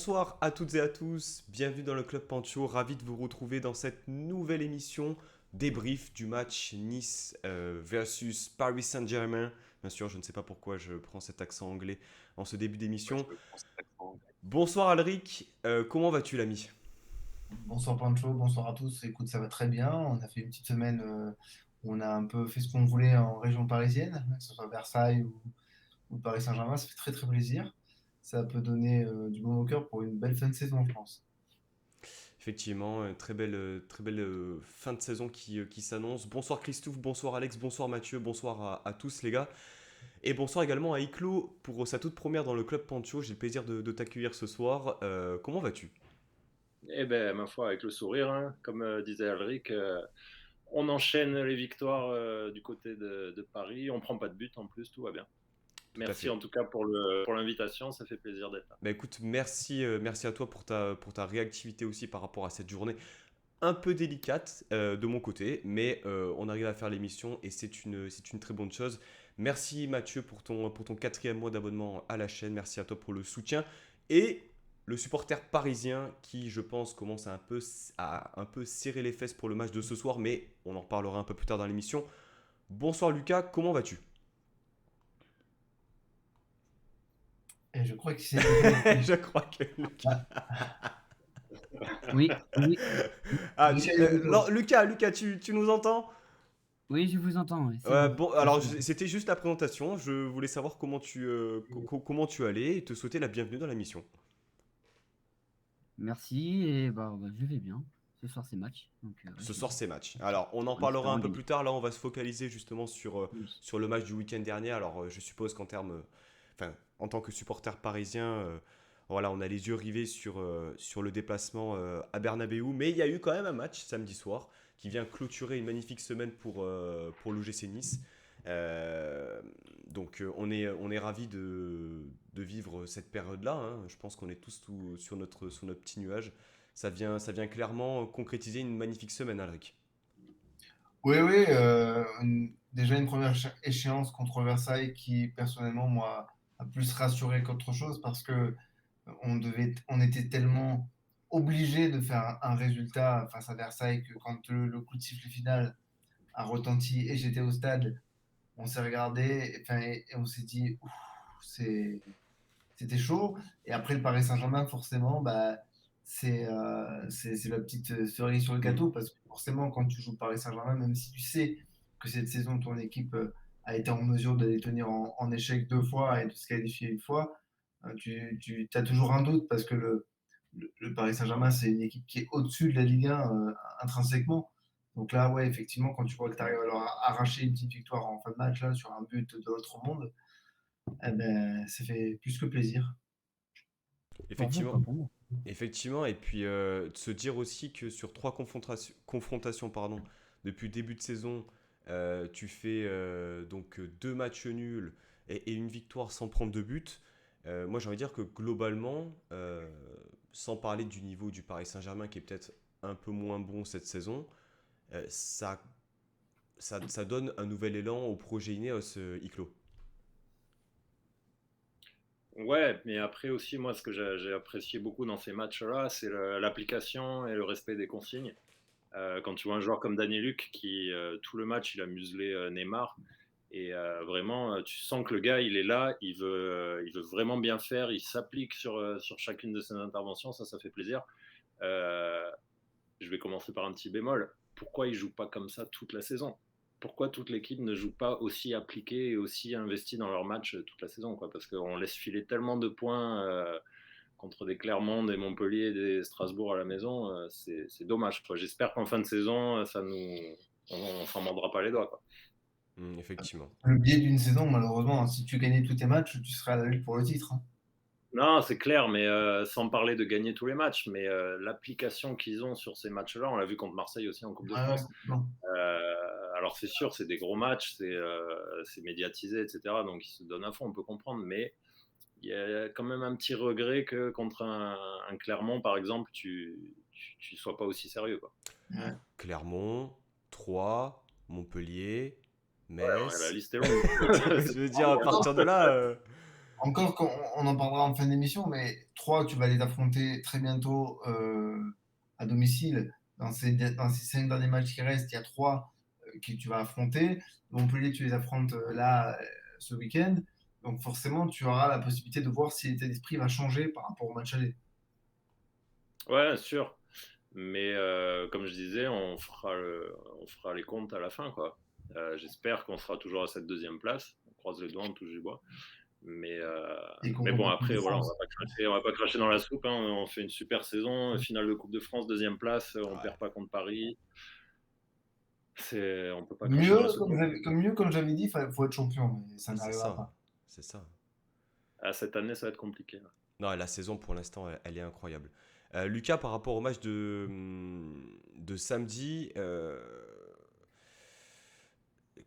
Bonsoir à toutes et à tous, bienvenue dans le Club Pancho, ravi de vous retrouver dans cette nouvelle émission débrief du match Nice versus Paris Saint-Germain. Bien sûr, je ne sais pas pourquoi je prends cet accent anglais en ce début d'émission. Bonsoir Alric, comment vas-tu l'ami? Bonsoir Pancho, bonsoir à tous. Écoute, ça va très bien. On a fait une petite semaine où on a un peu fait ce qu'on voulait en région parisienne, que ce soit Versailles ou Paris Saint-Germain. Ça fait très très plaisir. Ça peut donner du bon au cœur pour une belle fin de saison, je pense. Effectivement, très belle fin de saison qui s'annonce. Bonsoir Christophe, bonsoir Alex, bonsoir Mathieu, bonsoir à tous les gars. Et bonsoir également à Iclo pour sa toute première dans le Club Pancho. J'ai le plaisir de t'accueillir ce soir. Comment vas-tu? Eh ben, ma foi, avec le sourire, hein, comme disait Alric, on enchaîne les victoires du côté de Paris. On prend pas de but en plus, tout va bien. Tout à Merci fait. en tout cas pour l'invitation, ça fait plaisir d'être là. Bah écoute, merci, merci à toi pour ta réactivité aussi par rapport à cette journée un peu délicate de mon côté, mais on arrive à faire l'émission et c'est une très bonne chose. Merci Mathieu pour ton quatrième mois d'abonnement à la chaîne, merci à toi pour le soutien et le supporter parisien qui, je pense, commence à un peu serrer les fesses pour le match de ce soir, mais on en reparlera un peu plus tard dans l'émission. Bonsoir Lucas, comment vas-tu? Et je crois qu'il s'est déconnecté. Je crois que Lucas. Ah, Oui, oui, Ah, Lucas est de retour. Lucas, tu nous entends? oui, je vous entends, oui, c'est bon. Bon, alors c'était juste la présentation. Je voulais savoir comment tu allais et te souhaiter la bienvenue dans la mission. Merci, et bah, je vais bien. Ce soir, c'est match, donc ouais, Ce soir, c'est match. Alors, on en en parlera un espérant peu gagner. plus tard. Là, on va se focaliser justement Oui. sur le match du week-end dernier. Alors, je suppose qu'en termes, enfin, en tant que supporter parisien, voilà, on a les yeux rivés sur le déplacement à Bernabeu. Mais il y a eu quand même un match samedi soir qui vient clôturer une magnifique semaine pour l'OGC Nice. Euh, donc, on est ravis de vivre cette période-là, hein. Je pense qu'on est tous sur notre petit nuage. Ça vient clairement concrétiser une magnifique semaine, Alric. Oui, oui, déjà une première échéance contre Versailles qui, personnellement, moi, a plus rassuré qu'autre chose parce que on était tellement obligé de faire un résultat face à Versailles que quand le coup de sifflet final a retenti et j'étais au stade, on s'est regardé enfin, et on s'est dit, ouf, c'est, c'était chaud. Et après le Paris Saint-Germain, forcément, bah, c'est la petite cerise sur le Hmm. gâteau parce que forcément, quand tu joues Paris Saint-Germain, même si tu sais que cette saison, ton équipe a été en mesure de les tenir en échec deux fois et de se qualifier une fois, tu as toujours un doute parce que le Paris Saint-Germain, c'est une équipe qui est au-dessus de la Ligue 1 intrinsèquement. Donc là, ouais, effectivement, quand tu vois que tu arrives à leur arracher une petite victoire en fin de match là, sur un but de l'autre monde, eh ben, ça fait plus que plaisir. Pour vous, Effectivement, pas pour moi. effectivement. Et puis de se dire aussi que sur trois confrontations pardon, depuis le début de saison, tu fais donc deux matchs nuls et une victoire sans prendre de but. Moi, j'ai envie de dire que globalement, sans parler du niveau du Paris Saint-Germain qui est peut-être un peu moins bon cette saison, ça donne un nouvel élan au projet Ineos, Iclo. Ouais, mais après aussi, moi, ce que j'ai apprécié beaucoup dans ces matchs-là, c'est l'application et le respect des consignes. Quand tu vois un joueur comme Daniel Luc qui, tout le match, il a muselé Neymar. Et vraiment, tu sens que le gars, il est là, il veut vraiment bien faire, il s'applique sur chacune de ses interventions, ça fait plaisir. Euh, je vais commencer par un petit bémol. Pourquoi il joue pas comme ça toute la saison? Pourquoi toute l'équipe ne joue pas aussi appliquée et aussi investie dans leur match toute la saison, quoi? Parce qu'on laisse filer tellement de points contre des Clermont, des Montpellier, des Strasbourg à la maison, c'est dommage, quoi. J'espère qu'en fin de saison, on s'en mordra pas les doigts, quoi. Effectivement. Le biais d'une saison, malheureusement, si tu gagnais tous tes matchs, tu serais à la lutte pour le titre, hein. Non, c'est clair, mais sans parler de gagner tous les matchs, mais l'application qu'ils ont sur ces matchs-là, on l'a vu contre Marseille aussi en Coupe de Ouais, ouais, France. complètement. Alors c'est sûr, c'est des gros matchs, c'est médiatisé, etc. Donc ils se donnent à fond, on peut comprendre, mais il y a quand même un petit regret que contre un Clermont, par exemple, tu sois pas aussi sérieux, quoi. Ouais. Clermont, Troyes, Montpellier, Ouais, la Metz. liste est longue. Je veux dire, à partir de là. encore quand on en parlera en fin d'émission, mais 3, tu vas les affronter très bientôt à domicile. Dans ces 5 derniers matchs qui restent, il y a 3 que tu vas affronter. Montpellier, tu les affrontes là ce week-end. Donc forcément, tu auras la possibilité de voir si l'état d'esprit va changer par rapport au match aller. Ouais, sûr. Mais comme je disais, on fera les comptes à la fin, quoi. J'espère qu'on sera toujours à cette deuxième place. On croise les doigts, on touche du bois. Mais, euh, Et qu'on mais va bon, pas Coupe après, de voilà, France. on va pas cracher dans la soupe, hein. On fait une super saison, finale de Coupe de France, deuxième place, on Ouais, perd pas contre Paris. On peut pas cracher dans la Mieux, soupe, quoi. comme j'avais dit, il faut être champion, mais ça mais c'est n'arrivera ça. pas. C'est ça. Cette année, ça va être compliqué, là. Non, la saison pour l'instant, elle est incroyable. Lucas, par rapport au match de samedi,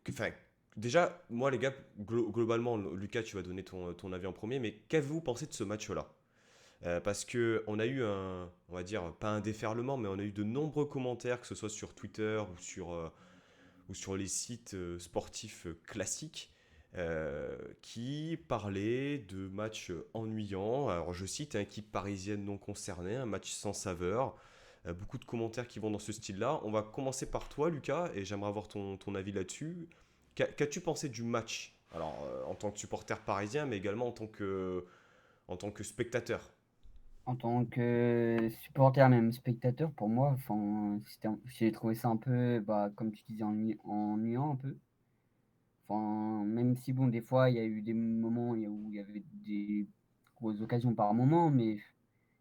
enfin, déjà, moi les gars, globalement, Lucas, tu vas donner ton avis en premier, mais qu'avez-vous pensé de ce match-là? Parce que on a eu on va dire, pas un déferlement, mais on a eu de nombreux commentaires, que ce soit sur Twitter ou sur les sites sportifs classiques, qui parlaient de matchs ennuyants. Alors je cite, hein, équipe parisienne non concernée, un match sans saveur. Beaucoup de commentaires qui vont dans ce style-là. On va commencer par toi, Lucas, et j'aimerais avoir ton avis là-dessus. Qu'as-tu pensé du match? Alors, en tant que supporter parisien, mais également en tant que spectateur. En tant que supporter, même spectateur, pour moi, enfin, j'ai trouvé ça un peu, bah, comme tu disais, ennuyant un peu. Enfin, même si, bon, des fois, il y a eu des moments où il y avait des grosses occasions par moment, mais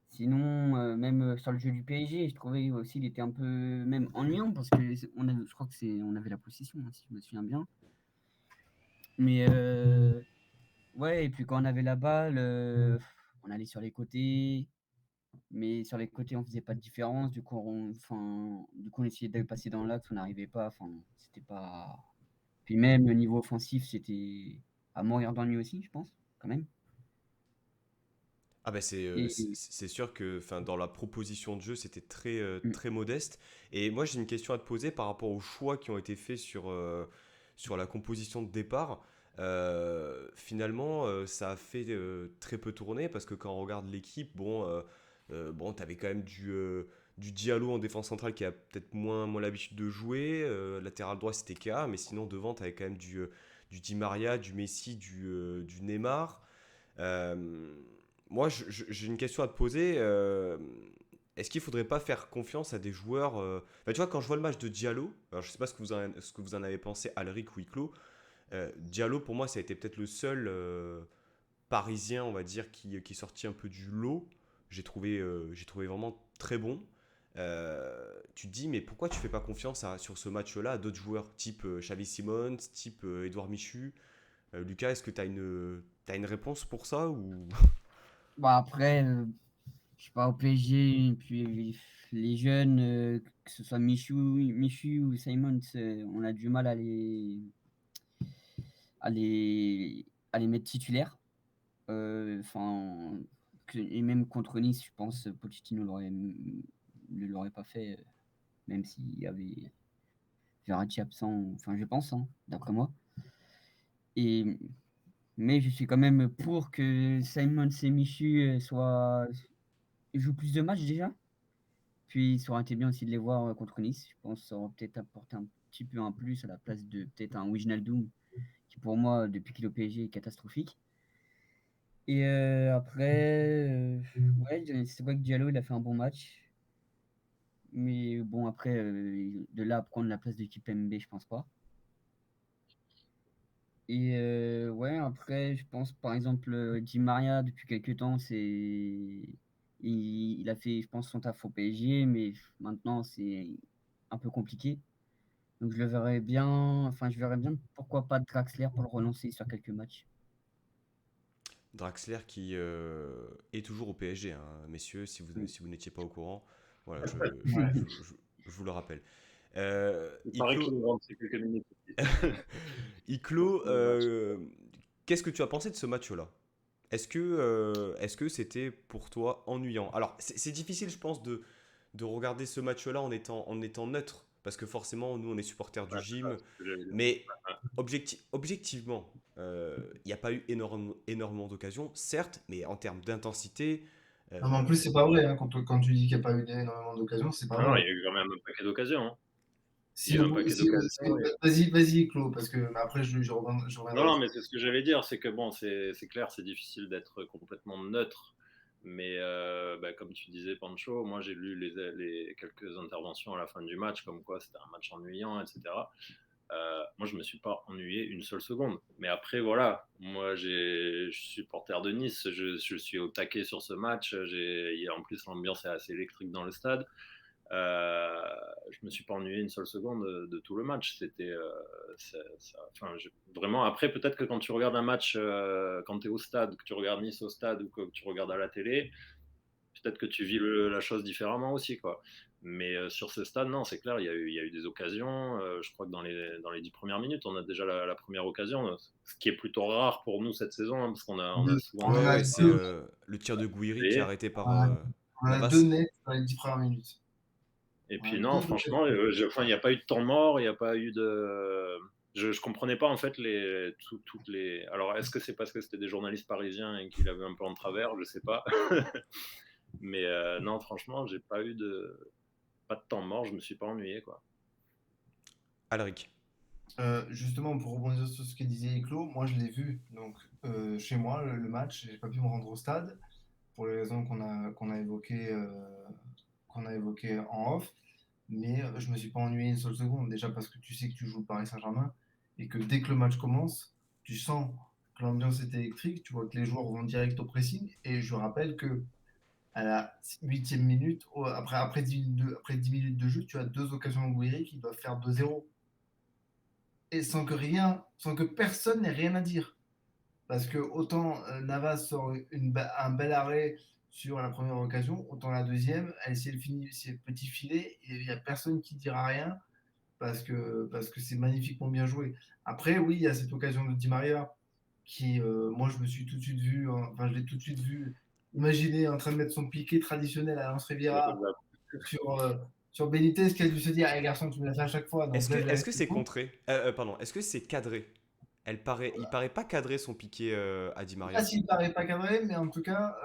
sinon, même sur le jeu du PSG, je trouvais aussi il était un peu même ennuyant parce que je crois que on avait la possession, hein, si je me souviens bien. Mais ouais, et puis quand on avait la balle, on allait sur les côtés, mais sur les côtés, on faisait pas de différence. Du coup, on essayait de passer dans l'axe, on n'arrivait pas. Enfin, c'était pas. Puis même au niveau offensif, c'était à mourir d'ennui aussi, je pense, quand même. Ah ben Et c'est sûr que enfin, dans la proposition de jeu, c'était mm, très modeste. Et moi, j'ai une question à te poser par rapport aux choix qui ont été faits sur la composition de départ. Finalement, ça a fait très peu tourner parce que quand on regarde l'équipe, bon, tu avais quand même du Diallo en défense centrale qui a peut-être moins l'habitude de jouer. Latéral droit, c'était K, mais sinon, devant, tu avais quand même du Di Maria, du Messi, du Neymar. Euh, Moi, j'ai une question à te poser. Est-ce qu'il ne faudrait pas faire confiance à des joueurs tu vois, quand je vois le match de Diallo, alors je ne sais pas ce que vous en avez pensé, Alric ou Iclo. Diallo, pour moi, ça a été peut-être le seul Parisien, on va dire, qui est sorti un peu du lot. J'ai trouvé vraiment très bon. Tu te dis, mais pourquoi tu fais pas confiance sur ce match-là à d'autres joueurs, type Xavi Simons, type Edouard Michu? Lucas, est-ce que t'as une réponse pour ça ou... bah après, je sais pas, au PSG, et puis les jeunes, que ce soit Michu ou Simon, on a du mal à les, à les mettre titulaires. Enfin, et même contre Nice, je pense, Pochettino ne l'aurait pas fait, même s'il y avait Verratti absent, enfin, je pense, hein, d'après moi. Et, mais je suis quand même pour que Simon et Michu jouent plus de matchs déjà. Puis ça aurait été bien aussi de les voir contre Nice. Je pense que ça aurait peut-être apporté un petit peu un plus à la place de peut-être un Wijnaldum, qui pour moi, depuis qu'il est au PSG, est catastrophique. Et après, ouais, c'est vrai que Diallo, il a fait un bon match. Mais bon, après, de là à prendre la place de Kipembe, je pense pas. Et ouais, après, je pense par exemple, Di Maria, depuis quelques temps, il a fait, je pense, son taf au PSG, mais maintenant, c'est un peu compliqué. Donc je le verrais bien, enfin, je verrais bien, pourquoi pas Draxler pour le relancer sur quelques matchs. Draxler qui est toujours au PSG, hein, messieurs, Mm. si vous n'étiez pas au courant. Voilà, Ouais. je vous le rappelle. Il paraît Iclo, qu'il nous rentre ces quelques minutes. Iclo, qu'est-ce que tu as pensé de ce match-là? Est-ce que c'était pour toi ennuyant? Alors, c'est difficile, je pense, de regarder ce match-là en étant neutre, parce que forcément, nous, on est supporters du Ouais, c'est ça, gym, c'est ce que j'allais dire. mais objectivement, il n'y a pas eu énormément d'occasions, certes, mais en termes d'intensité, Non, mais en euh, plus, c'est pas vrai, hein. Quand tu dis qu'il n'y a pas eu énormément d'occasions, c'est pas Ah non, vrai. il y a eu quand même un paquet d'occasions, hein. Il y Si, a eu un paquet d'occasions. vas-y, Claude, parce que après, je Non, reviendrai. non, mais c'est ce que j'allais dire, c'est que bon, c'est clair, c'est difficile d'être complètement neutre. Mais bah, comme tu disais, Pancho, moi j'ai lu les quelques interventions à la fin du match, comme quoi c'était un match ennuyant, etc. Moi, je me suis pas ennuyé une seule seconde. Mais après, voilà, moi, je suis supporter de Nice, je suis au taquet sur ce match. En plus, l'ambiance est assez électrique dans le stade. Euh, je me suis pas ennuyé une seule seconde de tout le match. C'était, enfin, vraiment. Après, peut-être que quand tu regardes un match, quand tu es au stade, que tu regardes Nice au stade ou que tu regardes à la télé, peut-être que tu vis la chose différemment aussi, quoi. Mais sur ce stade, non, c'est clair, il y a eu des occasions. Je crois que dans les 10 premières minutes, on a déjà la première occasion, ce qui est plutôt rare pour nous cette saison, hein, parce on a Deux. souvent On en ouais, a ouais, c'est deux. le tir de Gouiri qui est essayé. arrêté On par en a, on en a deux Navas. nets dans les 10 premières minutes. Et On en a puis non, deux franchement, occasions. enfin, il n'y a pas eu de temps mort, il n'y a pas eu de. Je comprenais pas en fait toutes les. Alors, est-ce que c'est parce que c'était des journalistes parisiens et qu'ils avaient un peu en travers, je sais pas. Mais non, franchement, j'ai pas eu pas de temps mort, je me suis pas ennuyé, quoi. Alric. Justement, pour rebondir sur ce que disait Claude, moi je l'ai vu donc chez moi le match. J'ai pas pu me rendre au stade pour les raisons qu'on a évoqué en off. Mais je me suis pas ennuyé une seule seconde. Déjà parce que tu sais que tu joues le Paris Saint-Germain et que dès que le match commence, tu sens que l'ambiance est électrique. Tu vois que les joueurs vont direct au pressing. Et je rappelle que à la 8e minute, après 10 minutes de jeu, tu as deux occasions de Gouiri qui doivent faire 2-0 et sans que personne n'ait rien à dire. Parce que autant Navas sort un bel arrêt sur la première occasion, autant la deuxième, elle essaie de finir ses petits filets et il n'y a personne qui dira rien parce que c'est magnifiquement bien joué. Après, oui, il y a cette occasion de Di Maria qui, moi, je me suis tout de suite vu, hein, enfin, je l'ai tout de suite vu imaginer en train de mettre son piqué traditionnel à Lance Riviera sur, euh, sur Benitez qui a dû se dire, hey, garçon, tu me l'as fait à chaque fois, donc là, je l'ai Est-ce que resté c'est bon. contré pardon, est-ce que c'est cadré? Il paraît pas cadré son piqué à Di Je sais pas Maria. s'il paraît pas cadré, mais en tout cas,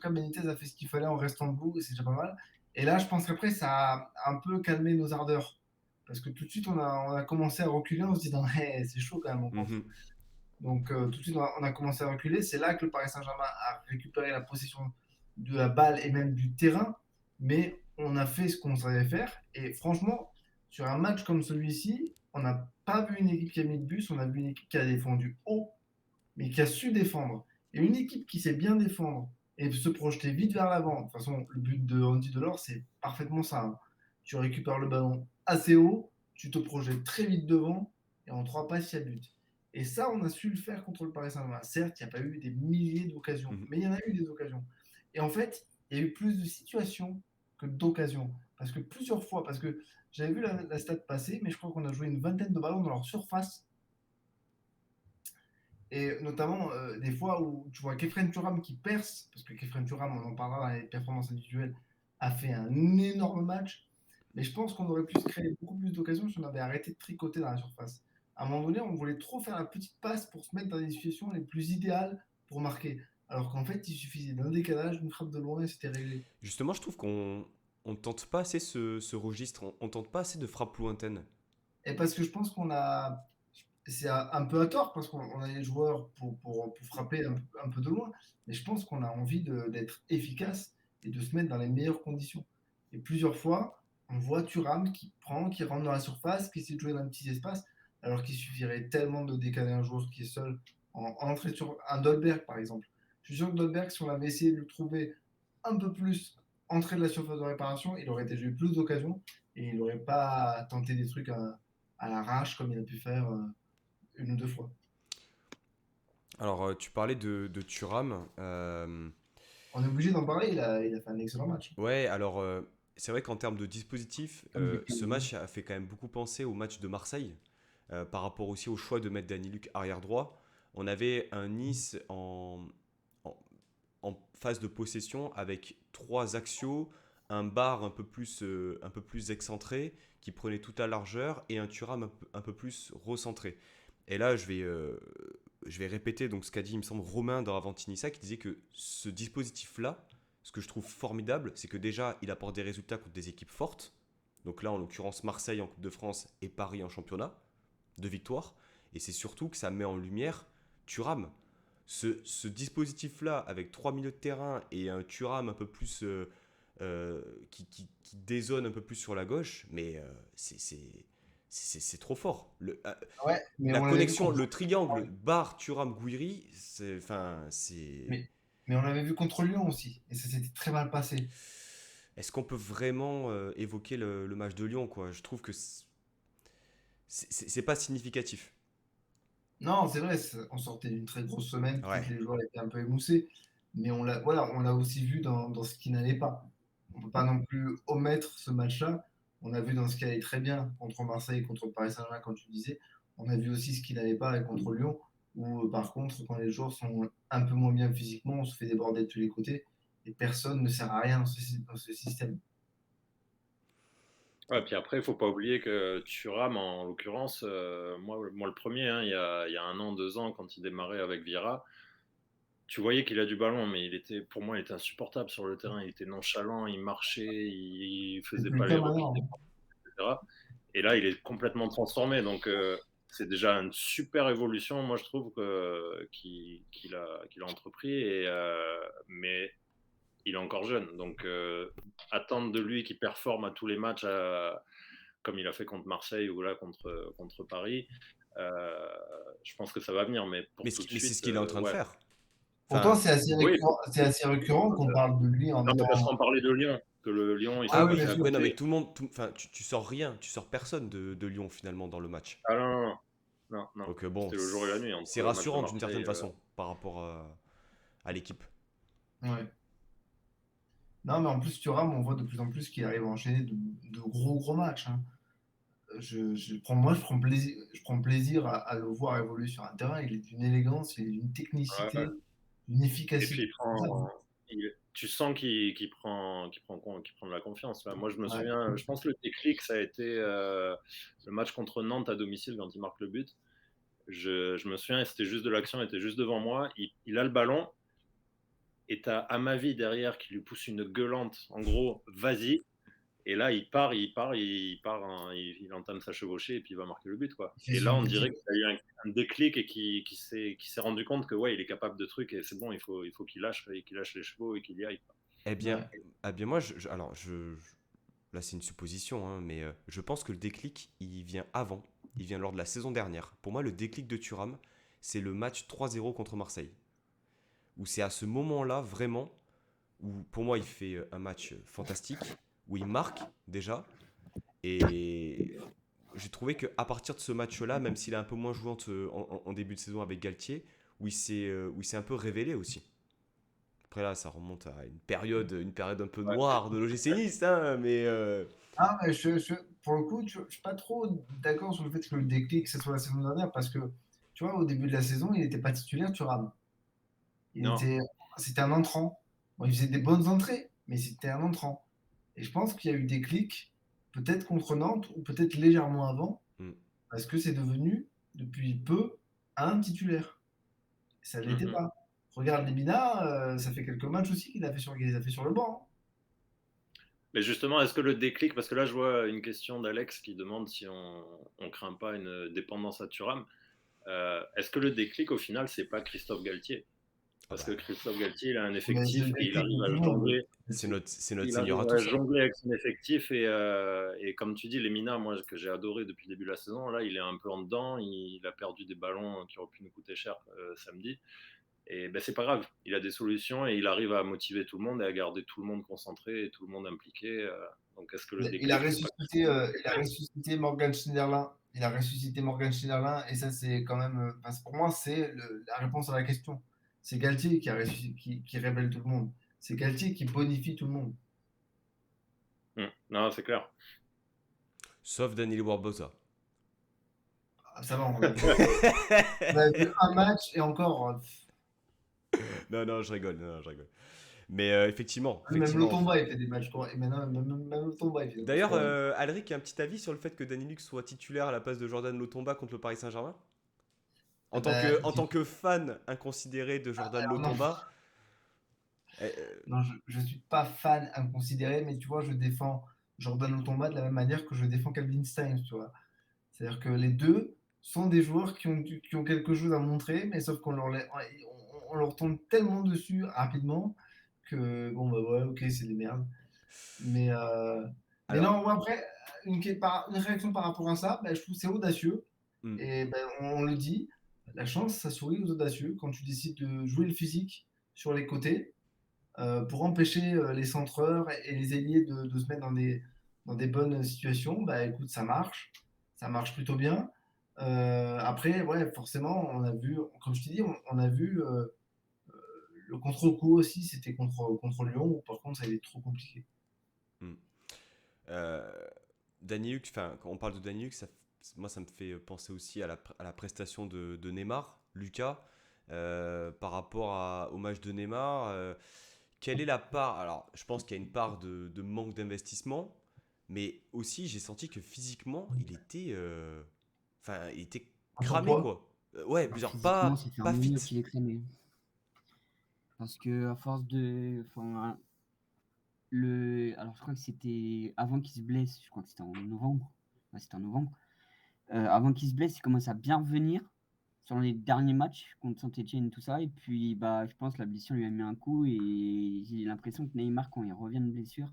Benitez a fait ce qu'il fallait en restant debout, et c'est déjà pas mal. Et là, je pense qu'après, ça a un peu calmé nos ardeurs. Parce que tout de suite, on a commencé à reculer, on se dit, non, hey, c'est chaud quand même, on pense. Mhm. Donc, tout de suite, on a commencé à reculer. C'est là que le Paris Saint-Germain a récupéré la possession de la balle et même du terrain. Mais on a fait ce qu'on savait faire. Et franchement, sur un match comme celui-ci, on n'a pas vu une équipe qui a mis de bus, on a vu une équipe qui a défendu haut mais qui a su défendre. Et une équipe qui sait bien défendre et se projeter vite vers l'avant. De toute façon, le but de Andy Delors, c'est parfaitement ça, hein. Tu récupères le ballon assez haut, tu te projettes très vite devant, et en trois passes, il y a but. Et ça, on a su le faire contre le Paris Saint-Germain. Certes, il n'y a pas eu des milliers d'occasions, Mhm. mais il y en a eu des occasions. Et en fait, il y a eu plus de situations que d'occasions. Parce que plusieurs fois, parce que j'avais vu la stat passer, mais je crois qu'on a joué une vingtaine de ballons dans leur surface et notamment, des fois où tu vois Kefren Turam qui perce, parce que Kefren Turam, on en parlera dans les performances individuelles, a fait un énorme match. Mais je pense qu'on aurait pu se créer beaucoup plus d'occasions si on avait arrêté de tricoter dans la surface. À un moment donné, on voulait trop faire la petite passe pour se mettre dans les situations les plus idéales pour marquer. Alors qu'en fait, il suffisait d'un décalage, d'une frappe de loin et c'était réglé. Justement, je trouve qu'on tente pas assez ce registre, on tente pas assez de frappes lointaines. Et parce que je pense qu'on a. C'est un peu à tort parce qu'on a les joueurs pour frapper un peu de loin, mais je pense qu'on a envie d'être efficace et de se mettre dans les meilleures conditions. Et plusieurs fois, on voit Thuram qui prend, qui rentre dans la surface, qui essaie de jouer dans un petit espace, alors qu'il suffirait tellement de décaler un joueur qui est seul en entrée sur un Dolberg par exemple. Je suis sûr que Dolberg, si on avait essayé de le trouver un peu plus entrée de la surface de réparation, il aurait déjà eu plus d'occasions et il n'aurait pas tenté des trucs à l'arrache comme il a pu faire une ou deux fois. Alors, tu parlais de Thuram. On est obligé d'en parler, il a fait un excellent match. Ouais, alors, c'est vrai qu'en termes de dispositif, Comme des ce Cameroun. match a fait quand même beaucoup penser au match de Marseille, par rapport aussi au choix de mettre Danny Luc arrière droit. On avait un Nice en phase de possession avec trois axiaux, un Barre un peu plus excentré, qui prenait toute la largeur, et un Thuram un peu plus recentré. Et là, je vais répéter donc, ce qu'a dit, il me semble, Romain dans Avantinissa, qui disait que ce dispositif-là, ce que je trouve formidable, c'est que déjà, il apporte des résultats contre des équipes fortes. Donc là, en l'occurrence, Marseille en Coupe de France et Paris en championnat, 2 victoires. Et c'est surtout que ça met en lumière Thuram. Ce dispositif-là, avec 3 milieux de terrain et un Thuram un peu plus qui dézone un peu plus sur la gauche, mais c'est trop fort. Ouais, mais La on l'avait vu connexion, contre, le triangle Bar, Thuram, Gouiri, c'est. mais, mais on l'avait vu contre Lyon aussi, et ça s'était très mal passé. Est-ce qu'on peut vraiment évoquer le match de Lyon, quoi? Je trouve que c'est pas significatif. Non, c'est vrai, on sortait d'une très grosse semaine, tous Ouais. les joueurs étaient un peu émoussés, mais voilà, on l'a aussi vu dans ce qui n'allait pas. On ne peut pas non plus omettre ce match-là. On a vu dans ce qui allait très bien contre Marseille et contre Paris Saint-Germain, comme tu disais. On a vu aussi ce qui n'allait pas contre Lyon, où par contre, quand les joueurs sont un peu moins bien physiquement, on se fait déborder de tous les côtés et personne ne sert à rien dans ce système. Ouais, puis après, il faut pas oublier que Thuram, en l'occurrence, moi le premier, hein, il y a 1 an, 2 ans, quand il démarrait avec Vieira, tu voyais qu'il a du ballon, mais pour moi, il était insupportable sur le terrain. Il était nonchalant, il marchait, il C'est faisait plus le pas cas les replis, maintenant, hein. etc. Et là, il est complètement transformé. Donc, c'est déjà une super évolution, moi, je trouve, qu'il a entrepris. Mais il est encore jeune. Donc, attendre de lui qu'il performe à tous les matchs, comme il a fait contre Marseille ou là contre Paris, je pense que ça va venir. Mais pour tout de Mais c'est ce suite, qu'il est en train de ouais. faire. Pourtant, Enfin, Oui, c'est assez récurrent qu'on parle de lui en non, mais parce étant. qu'on parlait de Lyon, que le Lyon, il Ah s'est oui, bien passé à sûr. ouais, non, mais côté. tout le monde. Enfin, tu sors rien, tu sors personne de Lyon finalement dans le match. Ah non, non, non, non. Donc bon, C'était le jour et la nuit c'est entre le match de rassurant d'une certaine Marseille. façon par rapport à l'équipe. Ouais. Non, mais en plus, Thuram, on voit de plus en plus qu'il arrive à enchaîner de gros matchs, hein. Je prends plaisir à le voir évoluer sur un terrain. Il est d'une élégance, il est d'une Ouais. technicité, d'une Et puis efficacité. tu sens qu'il prend de la confiance. Là. Moi, je me Ouais. souviens, je pense que le déclic, ça a été le match contre Nantes à domicile quand il marque le but. Je me souviens, c'était juste de l'action, il était juste devant moi. Il a le ballon et t'as Amavi derrière qui lui pousse une gueulante. En gros, vas-y. Et là, il entame sa chevauchée et puis il va marquer le but, quoi. Il fait Et là, son on petit. dirait qu'il a eu un déclic et qui s'est rendu compte que ouais, il est capable de trucs et c'est bon, il faut qu'il lâche les chevaux et qu'il y aille. Eh bien, Ouais. moi, là, c'est une supposition, hein, mais je pense que le déclic, il vient avant. Il vient lors de la saison dernière. Pour moi, le déclic de Thuram, c'est le match 3-0 contre Marseille. Où c'est à ce moment-là, vraiment, où pour moi, il fait un match fantastique, où il marque déjà. Et j'ai trouvé qu'à partir de ce match-là, même s'il a un peu moins joué en début de saison avec Galtier, où il s'est un peu révélé aussi. Après là, ça remonte à une période un peu Ouais. noire de l'OGC Nice, hein, mais Ah, mais pour le coup, je suis pas trop d'accord sur le fait que le déclic, ce soit la saison dernière, parce que, tu vois, au début de la saison, il n'était pas titulaire, Thuram. Non, C'était un entrant. Bon, il faisait des bonnes entrées, mais c'était un entrant. Et je pense qu'il y a eu des clics, peut-être contre Nantes, ou peut-être légèrement avant, hmm. parce que c'est devenu, depuis peu, un titulaire. Ça ne l'était Mhm. pas. Regarde Lemina, ça fait quelques matchs aussi qu'il les a fait sur le banc, Mais justement, est-ce que le déclic, parce que là, je vois une question d'Alex qui demande si on craint pas une dépendance à Thuram. Est-ce que le déclic, au final, c'est pas Christophe Galtier? Ah Parce bah, que Christophe Galtier, il a un hein. Mais c'est effectif le et il déclic arrive de tout à le monde. jongler. c'est notre Il Seigneur arrive à à tous, hein. jongler avec son effectif et comme tu dis, Lemina, moi que j'ai adoré depuis le début de la saison, là il est un peu en dedans, il a perdu des ballons qui auraient pu nous coûter cher samedi. Et ben c'est pas grave, il a des solutions et il arrive à motiver tout le monde et à garder tout le monde concentré et tout le monde impliqué. Donc est-ce que le déclic c'est pas Il a ressuscité Morgan Schneiderlin. Il a ressuscité Morgan Schneiderlin. Et ça, c'est quand même. Enfin, pour moi, c'est la réponse à la question. C'est Galtier qui révèle tout le monde. C'est Galtier qui bonifie tout le monde. Non, c'est clair. Sauf Danilo Barbosa. Ah, ça va, on a vu un match et encore. Non, non, je rigole, non, non, je rigole. Mais effectivement, Même effectivement. Lotomba, il fait des matchs corrects. Et maintenant, même Lotomba, il fait des matchs D'ailleurs, corrects. Alric, un petit avis sur le fait que Danny Lux soit titulaire à la place de Jordan Lotomba contre le Paris Saint-Germain? Ah En tant bah, que, en tant que fan inconsidéré de Jordan alors non, Lotomba, euh, non, je suis pas fan inconsidéré, mais tu vois, je défends Jordan Lotomba de la même manière que je défends Calvin Stein, tu vois. C'est-à-dire que les deux sont des joueurs qui ont quelque chose à montrer, mais sauf on leur tombe tellement dessus rapidement que, bon, bah ouais, ok, c'est des merdes. Mais, euh, mais alors, non, ouais, après, une réaction par rapport à ça, bah, je trouve que c'est audacieux. hmm, Et ben, on le dit, la chance, ça sourit aux audacieux quand tu décides de jouer le physique sur les côtés pour empêcher les centreurs et les ailiers de se mettre dans des bonnes situations. Bah écoute, ça marche plutôt bien. Après, ouais, forcément, on a vu, comme je t'ai dit, on a vu le contre-coup aussi, c'était contre Lyon, où par contre, ça a été trop compliqué. hmm. Euh, Danny Lux, enfin, quand on parle de Danny Lux, moi ça me fait penser aussi à la prestation de Neymar, Lucas, par rapport au match de Neymar. Quelle est la part? Alors, je pense qu'il y a une part de manque d'investissement, mais aussi j'ai senti que physiquement, il était En cramé surpoids. quoi. Ouais, Bah, genre physiquement, pas, c'est faire pas fit. mieux qu'il est cramé. Parce que à force de. Enfin, alors, je crois que c'était avant qu'il se blesse, je crois que c'était en novembre. Ouais, c'était en novembre. Avant qu'il se blesse, il commence à bien revenir sur les derniers matchs contre Saint-Etienne et tout ça. Et puis, bah, je pense que la blessure lui a mis un coup. Et j'ai l'impression que Neymar, quand il revient de blessure,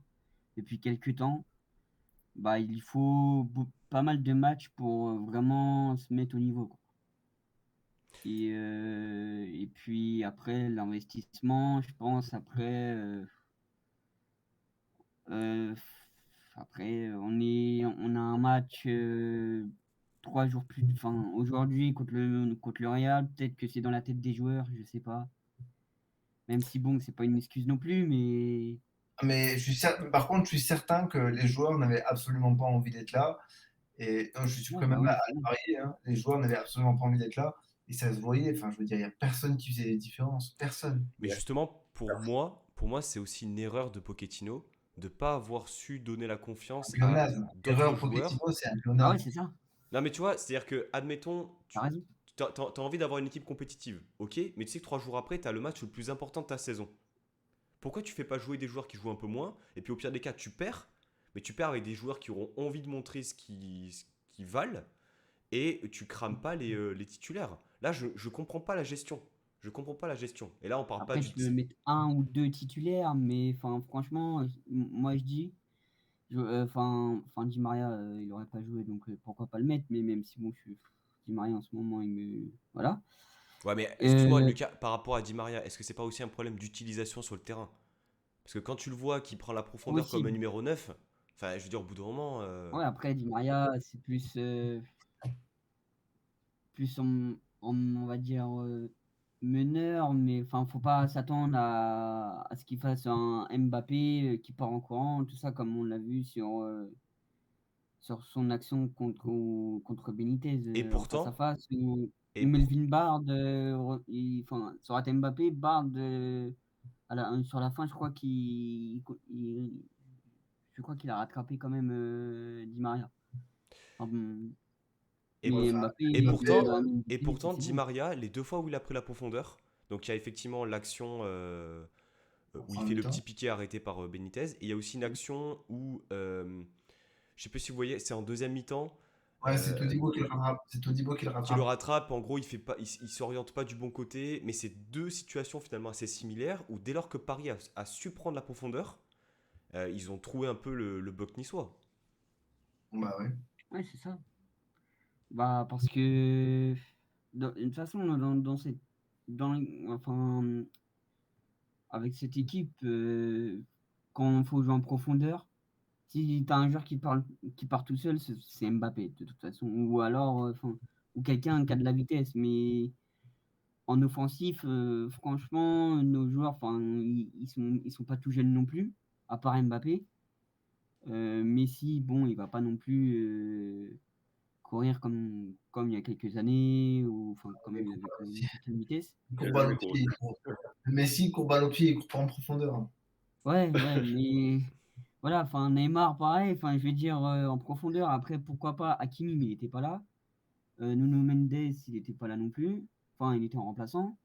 depuis quelques temps, bah, il faut pas mal de matchs pour vraiment se mettre au niveau, quoi. Et puis après, l'investissement, je pense, euh, après, on a un match 3 jours plus. Enfin, aujourd'hui contre le Real, peut-être que c'est dans la tête des joueurs, je sais pas. Même si bon, c'est pas une excuse non plus, mais Mais par contre, je suis certain que les joueurs n'avaient absolument pas envie d'être là. Et non, je suis ouais, quand même bah oui, à c'est le bon. parier, hein. Les joueurs n'avaient absolument pas envie d'être là. Et ça se voyait. Enfin, je veux dire, il n'y a personne qui faisait les différences. Personne. Mais justement, pour moi, c'est aussi une erreur de Pochettino de pas avoir su donner la Un confiance à pléonasme. d'autres Erreur joueurs. Pochettino, c'est un Ah ouais, pléonasme. c'est ça. Non, mais tu vois, c'est-à-dire que, admettons, T'as raison. t'as envie d'avoir une équipe compétitive, ok, mais tu sais que 3 jours après, t'as le match le plus important de ta saison. Pourquoi tu fais pas jouer des joueurs qui jouent un peu moins, et puis au pire des cas, tu perds, mais tu perds avec des joueurs qui auront envie de montrer ce qu'ils valent, et tu crames pas les titulaires. Là, je comprends pas la gestion. Je comprends pas la gestion. Et là, on parle pas Après, du. tu peux mettre un ou deux titulaires, mais enfin, franchement, moi je dis, Di Maria, il aurait pas joué, donc pourquoi pas le mettre, mais même si bon, Di Maria en ce moment, voilà. Ouais, mais excuse-moi, Euh, Lucas, par rapport à Di Maria, est-ce que c'est pas aussi un problème d'utilisation sur le terrain? Parce que quand tu le vois qui prend la profondeur comme un Possible. numéro 9, enfin, je veux dire, au bout d'un moment. Ouais, après, Di Maria, c'est plus on va dire, meneur, mais enfin, faut pas s'attendre à ce qu'il fasse un Mbappé qui part en courant, tout ça, comme on l'a vu sur son action contre Benitez Et en face à pourtant, face, et où pour. Melvin Bard, enfin, ça aurait été Mbappé, Bard, sur la fin, je crois qu'il a rattrapé quand même Di Maria. Enfin, bon, Et, Ouais, mais enfin, Mbappé, et Mbappé, pourtant, a mis une et tête, pourtant, c'est Di bon. Maria, les 2 fois où il a pris la profondeur, donc il y a effectivement l'action en où il première fait le petit mi-temps. piqué arrêté par Benitez, et il y a aussi une action où, je sais pas si vous voyez, c'est en deuxième mi-temps, Ouais, c'est euh, Todibo qui le rattrape. C'est Todibo qui le qui le rattrape. rattrape, en gros, il fait pas, il s'oriente pas du bon côté, mais c'est deux situations finalement assez similaires où dès lors que Paris a su prendre la profondeur, ils ont trouvé un peu le bloc niçois. Bon, bah ouais. Ouais, c'est ça. Bah, parce que, de toute façon, enfin, avec cette équipe, quand il faut jouer en profondeur, si tu as un joueur qui part tout seul, c'est Mbappé, de toute façon. Ou alors, ou quelqu'un qui a de la vitesse. Mais en offensif, franchement, nos joueurs, enfin, ils sont pas tout jeunes non plus, à part Mbappé. Messi, bon, il va pas non plus courir comme il y a quelques années, ou enfin, quand même, il avait quand même une certaine vitesse. Il court Il a balle jamais au couru. pied. Messi il court balle au pied, il court pas en profondeur, hein. Ouais, ouais, mais voilà, enfin, Neymar, pareil, enfin, je vais dire, en profondeur. Après, pourquoi pas Hakimi, mais il était pas là. Nuno Mendes, il était pas là non plus. Enfin, il était en remplaçant.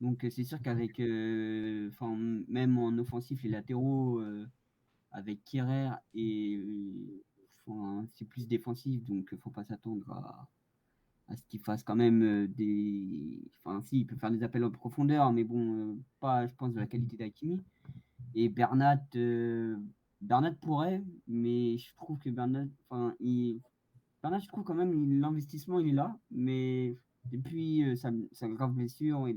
Donc, c'est sûr qu'avec, enfin, même en offensif, les latéraux, avec Kehrer et enfin, c'est plus défensif, donc faut pas s'attendre à ce qu'il fasse quand même des. Enfin, si, il peut faire des appels en profondeur, mais bon, pas, je pense, de la qualité d'Hakimi. Et Bernat pourrait, mais je trouve que Bernat, je trouve quand même, l'investissement, il est là, mais depuis sa grave blessure,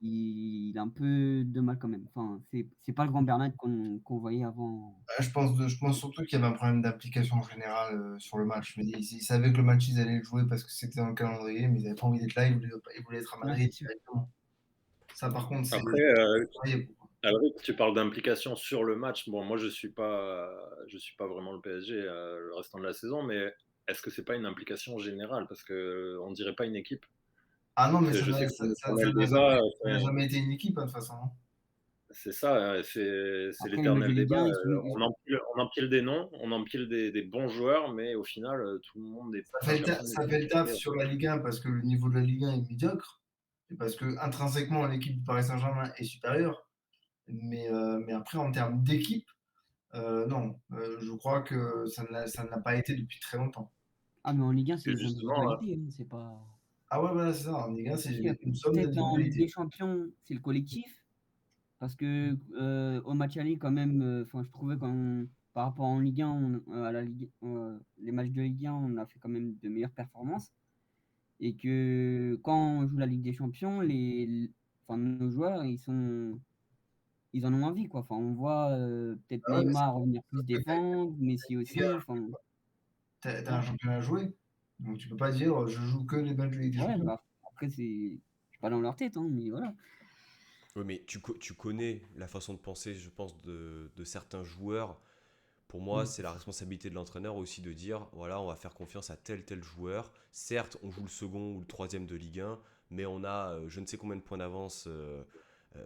il a un peu de mal quand même. Enfin, c'est pas le grand Bernat qu'on voyait avant. Je pense surtout qu'il y avait un problème d'application générale sur le match. Mais ils savaient que le match, ils allaient le jouer parce que c'était dans le calendrier, mais ils n'avaient pas envie d'être là, ils voulaient être à Ouais, Madrid c'est sûr. directement. Ça, par contre, c'est Après, incroyable. Alric, tu parles d'implication sur le match. Bon, moi, je suis pas vraiment le PSG le restant de la saison, mais est-ce que c'est pas une implication générale? Parce que on dirait pas une équipe. Ah non, mais Je sais qu'on a le n'a débat. jamais été une équipe, hein, de toute façon, hein. C'est ça, c'est Après, les matchs de l'éternel Ligue débat. 1, On empile des noms, on empile des bons joueurs, mais au final, tout le monde est. Personne Ça n'est fait le taf impliqué. sur la Ligue 1 parce que le niveau de la Ligue 1 est médiocre et parce que intrinsèquement l'équipe du Paris Saint-Germain est supérieure. Mais après, en termes d'équipe, non, je crois que ça ne l'a pas été depuis très longtemps. ah, mais en Ligue 1, c'est Que les justement, individualités, hein, c'est pas. Ah ouais, voilà, c'est ça. En Ligue 1, Si, c'est une somme peut-être en Ligue d'individualités. des Champions, c'est le collectif, parce que au match aller, quand même, enfin, je trouvais par rapport en Ligue 1, à la Ligue, les matchs de Ligue 1, on a fait quand même de meilleures performances, et que quand on joue la Ligue des Champions, enfin, nos joueurs, ils en ont envie, quoi. Enfin, on voit peut-être Ah ouais, mais Neymar revenir plus parce que défendre, Messi les gars, aussi. Enfin, t'as un voilà. championnat à jouer. Donc tu peux pas dire je joue que les matchs de Ligue des Ouais, Champions. bah, après, je suis pas dans leur tête, hein, mais voilà. Oui, mais tu connais la façon de penser, je pense, de certains joueurs. Pour moi, Mm. c'est la responsabilité de l'entraîneur aussi de dire, voilà, on va faire confiance à tel joueur. Certes, on joue le second ou le troisième de Ligue 1, mais on a je ne sais combien de points d'avance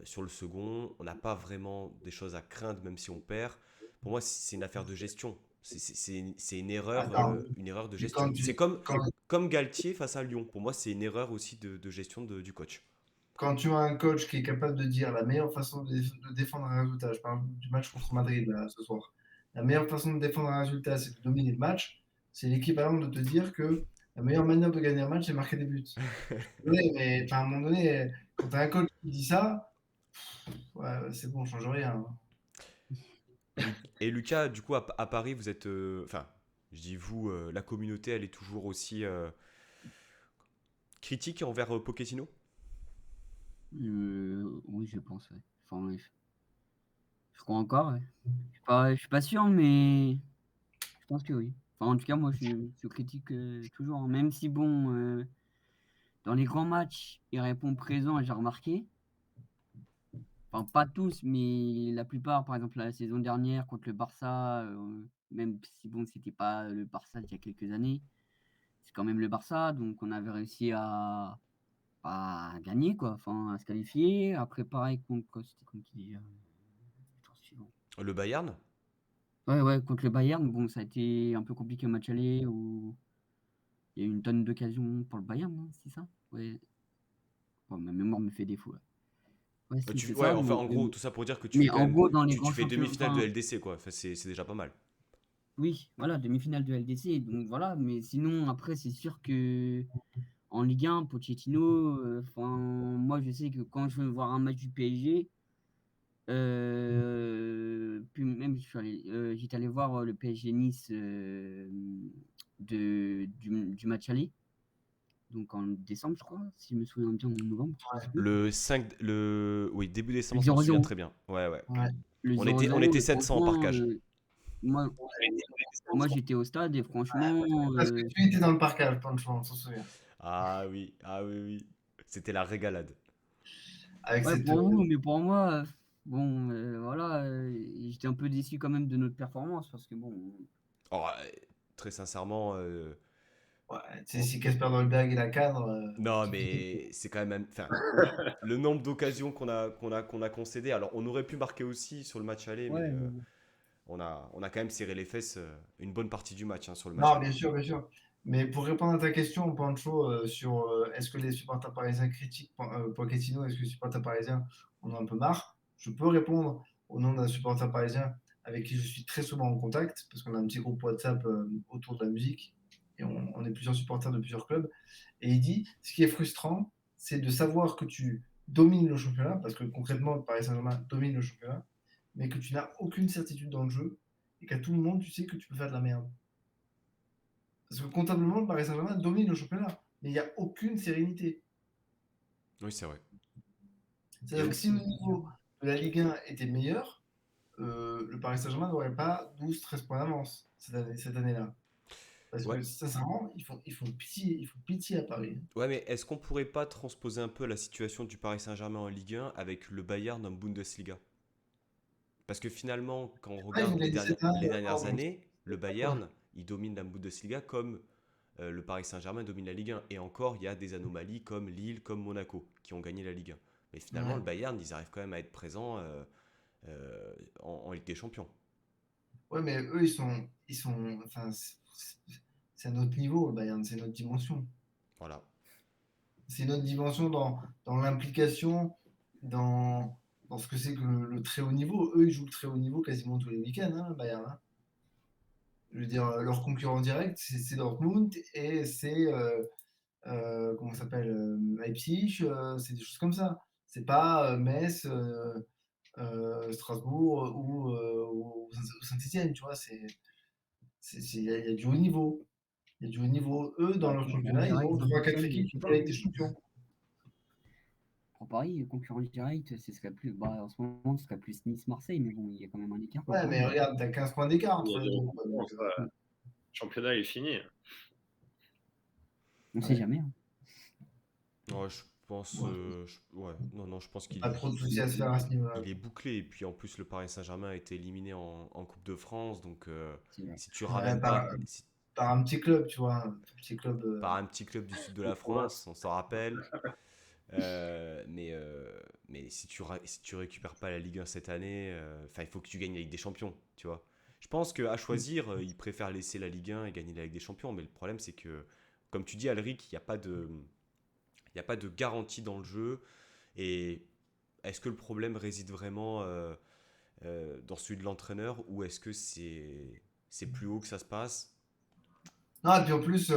sur le second. On n'a pas vraiment des choses à craindre, même si on perd. Pour moi, c'est une affaire de gestion. C'est Attends, une erreur de mais gestion. C'est comme Galtier face à Lyon. Pour moi, c'est une erreur aussi de gestion du coach. quand tu as un coach qui est capable de dire la meilleure façon de défendre un résultat, je parle du match contre Madrid là, ce soir, la meilleure façon de défendre un résultat, c'est de dominer le match, c'est l'équivalent de te dire que la meilleure manière de gagner un match, c'est marquer des buts. Oui, mais enfin, à un moment donné, quand tu as un coach qui dit ça, ouais, c'est bon, on change rien, hein. Et Lucas, du coup, à Paris, vous êtes. Enfin, je dis vous, la communauté, elle est toujours aussi critique envers Pochettino. Oui, je pense, ouais. Enfin, ouais, je crois encore, ouais. Je suis pas sûr, mais je pense que oui. Enfin, en tout cas, moi, je critique toujours, hein. Même si, bon, dans les grands matchs, il répond présent, j'ai remarqué. Enfin, pas tous, mais la plupart. Par exemple, la saison dernière contre le Barça, même si, bon, c'était pas le Barça d'il y a quelques années, c'est quand même le Barça, donc on avait réussi à gagner, quoi, enfin, à se qualifier. Après, pareil, c'était contre qui déjà? Le tour suivant. Le Bayern. Ouais, ouais, contre le Bayern, bon, ça a été un peu compliqué au match aller, où il y a eu une tonne d'occasions pour le Bayern, non, c'est ça? Ouais. Bon, ma mémoire me fait défaut, là. Ouais, si, c'est Ouais, ça. enfin, Donc, en gros, tout ça pour dire que tu fais mais quand en même. gros, dans les Tu grands fais champions, demi-finale de enfin, LDC, quoi. Enfin, c'est déjà pas mal. oui, voilà, demi-finale de LDC, donc voilà. Mais sinon, après, c'est sûr que en Ligue 1, Pochettino, enfin, moi, je sais que quand je veux voir un match du PSG, puis même, j'étais allé voir le PSG Nice du match aller, donc en décembre, je crois, si je me souviens bien, en novembre, je sais plus. Le 5. Oui, début Le décembre, je m'en souviens 0-0. très bien. Ouais, ouais. Ouais. Le On 0-0, était et 700 par franchement, cage. moi, moi j'étais au stade et franchement, Parce que tu étais dans le parcage, franchement, on s'en souvient. Ah oui, oui. C'était la régalade. Avec ouais, cette. pour vous, mais pour moi, bon, voilà, j'étais un peu déçu quand même de notre performance parce que bon, Oh, très sincèrement, Ouais, tu sais, si Casper Dolberg il la cadre, non, tu te dis quelque chose. mais c'est quand même. Enfin, le nombre d'occasions qu'on a concédé. Alors, on aurait pu marquer aussi sur le match aller, mais Ouais, mais bon. on a quand même serré les fesses une bonne partie du match, hein, sur le match Non, aller. bien sûr, bien sûr. Mais pour répondre à ta question, Pancho, sur est-ce que les supporters parisiens critiquent Pochettino, est-ce que les supporters parisiens en ont un peu marre? Je peux répondre au nom d'un supporter parisien avec qui je suis très souvent en contact, parce qu'on a un petit groupe WhatsApp autour de la musique, et on est plusieurs supporters de plusieurs clubs. Et il dit, ce qui est frustrant, c'est de savoir que tu domines le championnat, parce que concrètement, le Paris Saint-Germain domine le championnat, mais que tu n'as aucune certitude dans le jeu, et qu'à tout moment, tu sais que tu peux faire de la merde. Parce que comptablement, le Paris Saint-Germain domine le championnat, mais il n'y a aucune sérénité. Oui, c'est vrai. Et C'est-à-dire que si le niveau de la Ligue 1 était meilleur, le Paris Saint-Germain n'aurait pas 12-13 points d'avance cette année-là. Parce ouais, que sincèrement, ils font pitié à Paris. ouais, mais est-ce qu'on pourrait pas transposer un peu la situation du Paris Saint-Germain en Ligue 1 avec le Bayern en Bundesliga? Parce que finalement, quand on Ouais, ils ont regarde les gagné dernières, cette année les encore, dernières donc années, le ouais. Bayern, il domine la Bundesliga comme le Paris Saint-Germain domine la Ligue 1. Et encore, il y a des anomalies comme Lille, comme Monaco, qui ont gagné la Ligue 1. Mais finalement, Ouais. le Bayern, ils arrivent quand même à être présents en Ligue des Champions. Ouais, mais eux, enfin, c'est un autre niveau, le Bayern, c'est notre dimension. Voilà. C'est notre dimension dans l'implication, dans, dans ce que c'est que le très haut niveau. Eux, ils jouent le très haut niveau quasiment tous les week-ends, hein, le Bayern, hein. Je veux dire, leur concurrent direct, c'est Dortmund et c'est, comment ça s'appelle, Leipzig, c'est des choses comme ça. C'est pas Metz, Strasbourg ou Saint-Etienne, tu vois. Il y a du haut niveau. Il y a du haut niveau. Eux, dans Bah, leur concurrent championnat, ils ont direct, 3-4 Marseille, équipes je sais qui pas, gagnent avec hein. des champions. Pour Paris, concurrent direct, ce serait plus. Bah, en ce moment, ce serait plus Nice-Marseille, mais bon, il y a quand même un écart Ouais, quand mais même. regarde, t'as 15 points d'écart Il y entre a les deux. zéro Donc, concurrence, le championnat est fini. On sait ouais, jamais, hein. Ouais, je pense. ouais, Ouais, non, non, je pense qu'il pas trop de soucis à se faire à ce niveau-là. il est bouclé. Et puis en plus, le Paris Saint-Germain a été éliminé en Coupe de France. Donc, C'est vrai. si tu Ouais, ramènes pas. par un petit club, tu vois, un petit club. Par un petit club du sud de De la province. France, on s'en rappelle. Mais si tu récupères pas la Ligue 1 cette année, enfin, il faut que tu gagnes la Ligue des Champions, tu vois. Je pense qu'à choisir, ils préfèrent laisser la Ligue 1 et gagner la Ligue des Champions. Mais le problème, c'est que, comme tu dis, Alric, il y a pas de garantie dans le jeu. Et est-ce que le problème réside vraiment dans celui de l'entraîneur ou est-ce que c'est plus haut que ça se passe? Non, et puis en plus,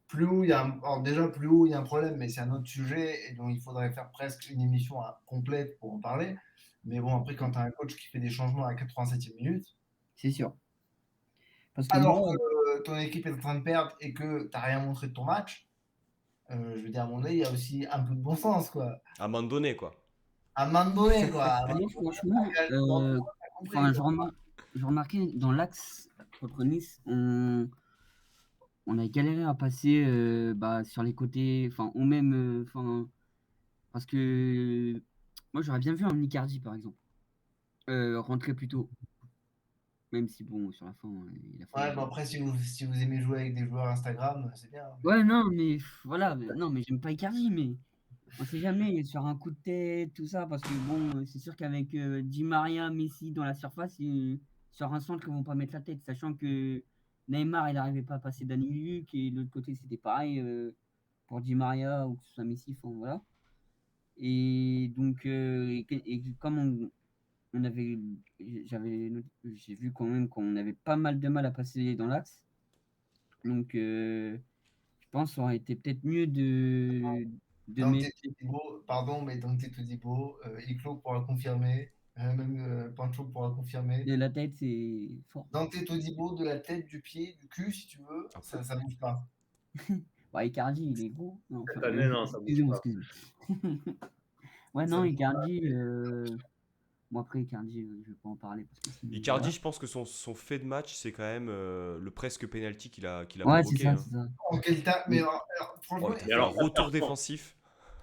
plus haut, il y a alors déjà, plus haut, il y a un problème, mais c'est un autre sujet, et dont il faudrait faire presque une émission complète pour en parler. Mais bon, après, quand tu as un coach qui fait des changements à la 87e minute, C'est sûr. Parce que alors moi, que ton équipe est en train de perdre et que tu n'as rien montré de ton match, je veux dire, à mon avis, il y a aussi un peu de bon sens, quoi. À un moment donné, quoi. À un moment donné, quoi. À un moment moi, donné, franchement, t'as compris, enfin, quoi. je remarquais dans l'axe contre Nice, on a galéré à passer bah, sur les côtés, enfin, ou même, enfin, parce que moi, j'aurais bien vu un Icardi, par exemple, rentrer plus tôt, même si, bon, sur la fin, il a Ouais, fait. bon, après, si vous aimez jouer avec des joueurs Instagram, c'est bien. Ouais, non, mais voilà, non, mais j'aime pas Icardi, mais on sait jamais sur un coup de tête, tout ça, parce que bon, c'est sûr qu'avec Di Maria, Messi dans la surface, sur un centre, ils vont pas mettre la tête, sachant que Neymar, il n'arrivait pas à passer Dani Luc, et de l'autre côté, c'était pareil pour Di Maria ou que ce soit Messi, enfin voilà. Et donc, et comme on avait, j'ai vu quand même qu'on avait pas mal de mal à passer dans l'axe, donc je pense que ça aurait été peut-être mieux de Dante mettre Todibo, pardon, mais Dante Todibo, Iclo pourra confirmer, même Pancho pourra confirmer. de la tête, c'est fort. Dante Todibo, de la tête, du pied, du cul, si tu veux, Ah, ça bouge pas. Bah, Icardi, il est gros. Non, enfin, Cette année, non, ça bouge excusez-moi, pas. excusez-moi. Ouais, Ça non, bouge pas. Icardi. Bon, après, Icardi, je vais pas en parler parce que sinon, Icardi, voilà. je pense que son fait de match, c'est quand même le presque penalty qu'il a Ouais, c'est provoqué, ça, hein. c'est ça. En quel tas, mais Mais alors, Oh, franchement, il t'a Et fait un alors, pas de retour carton. défensif.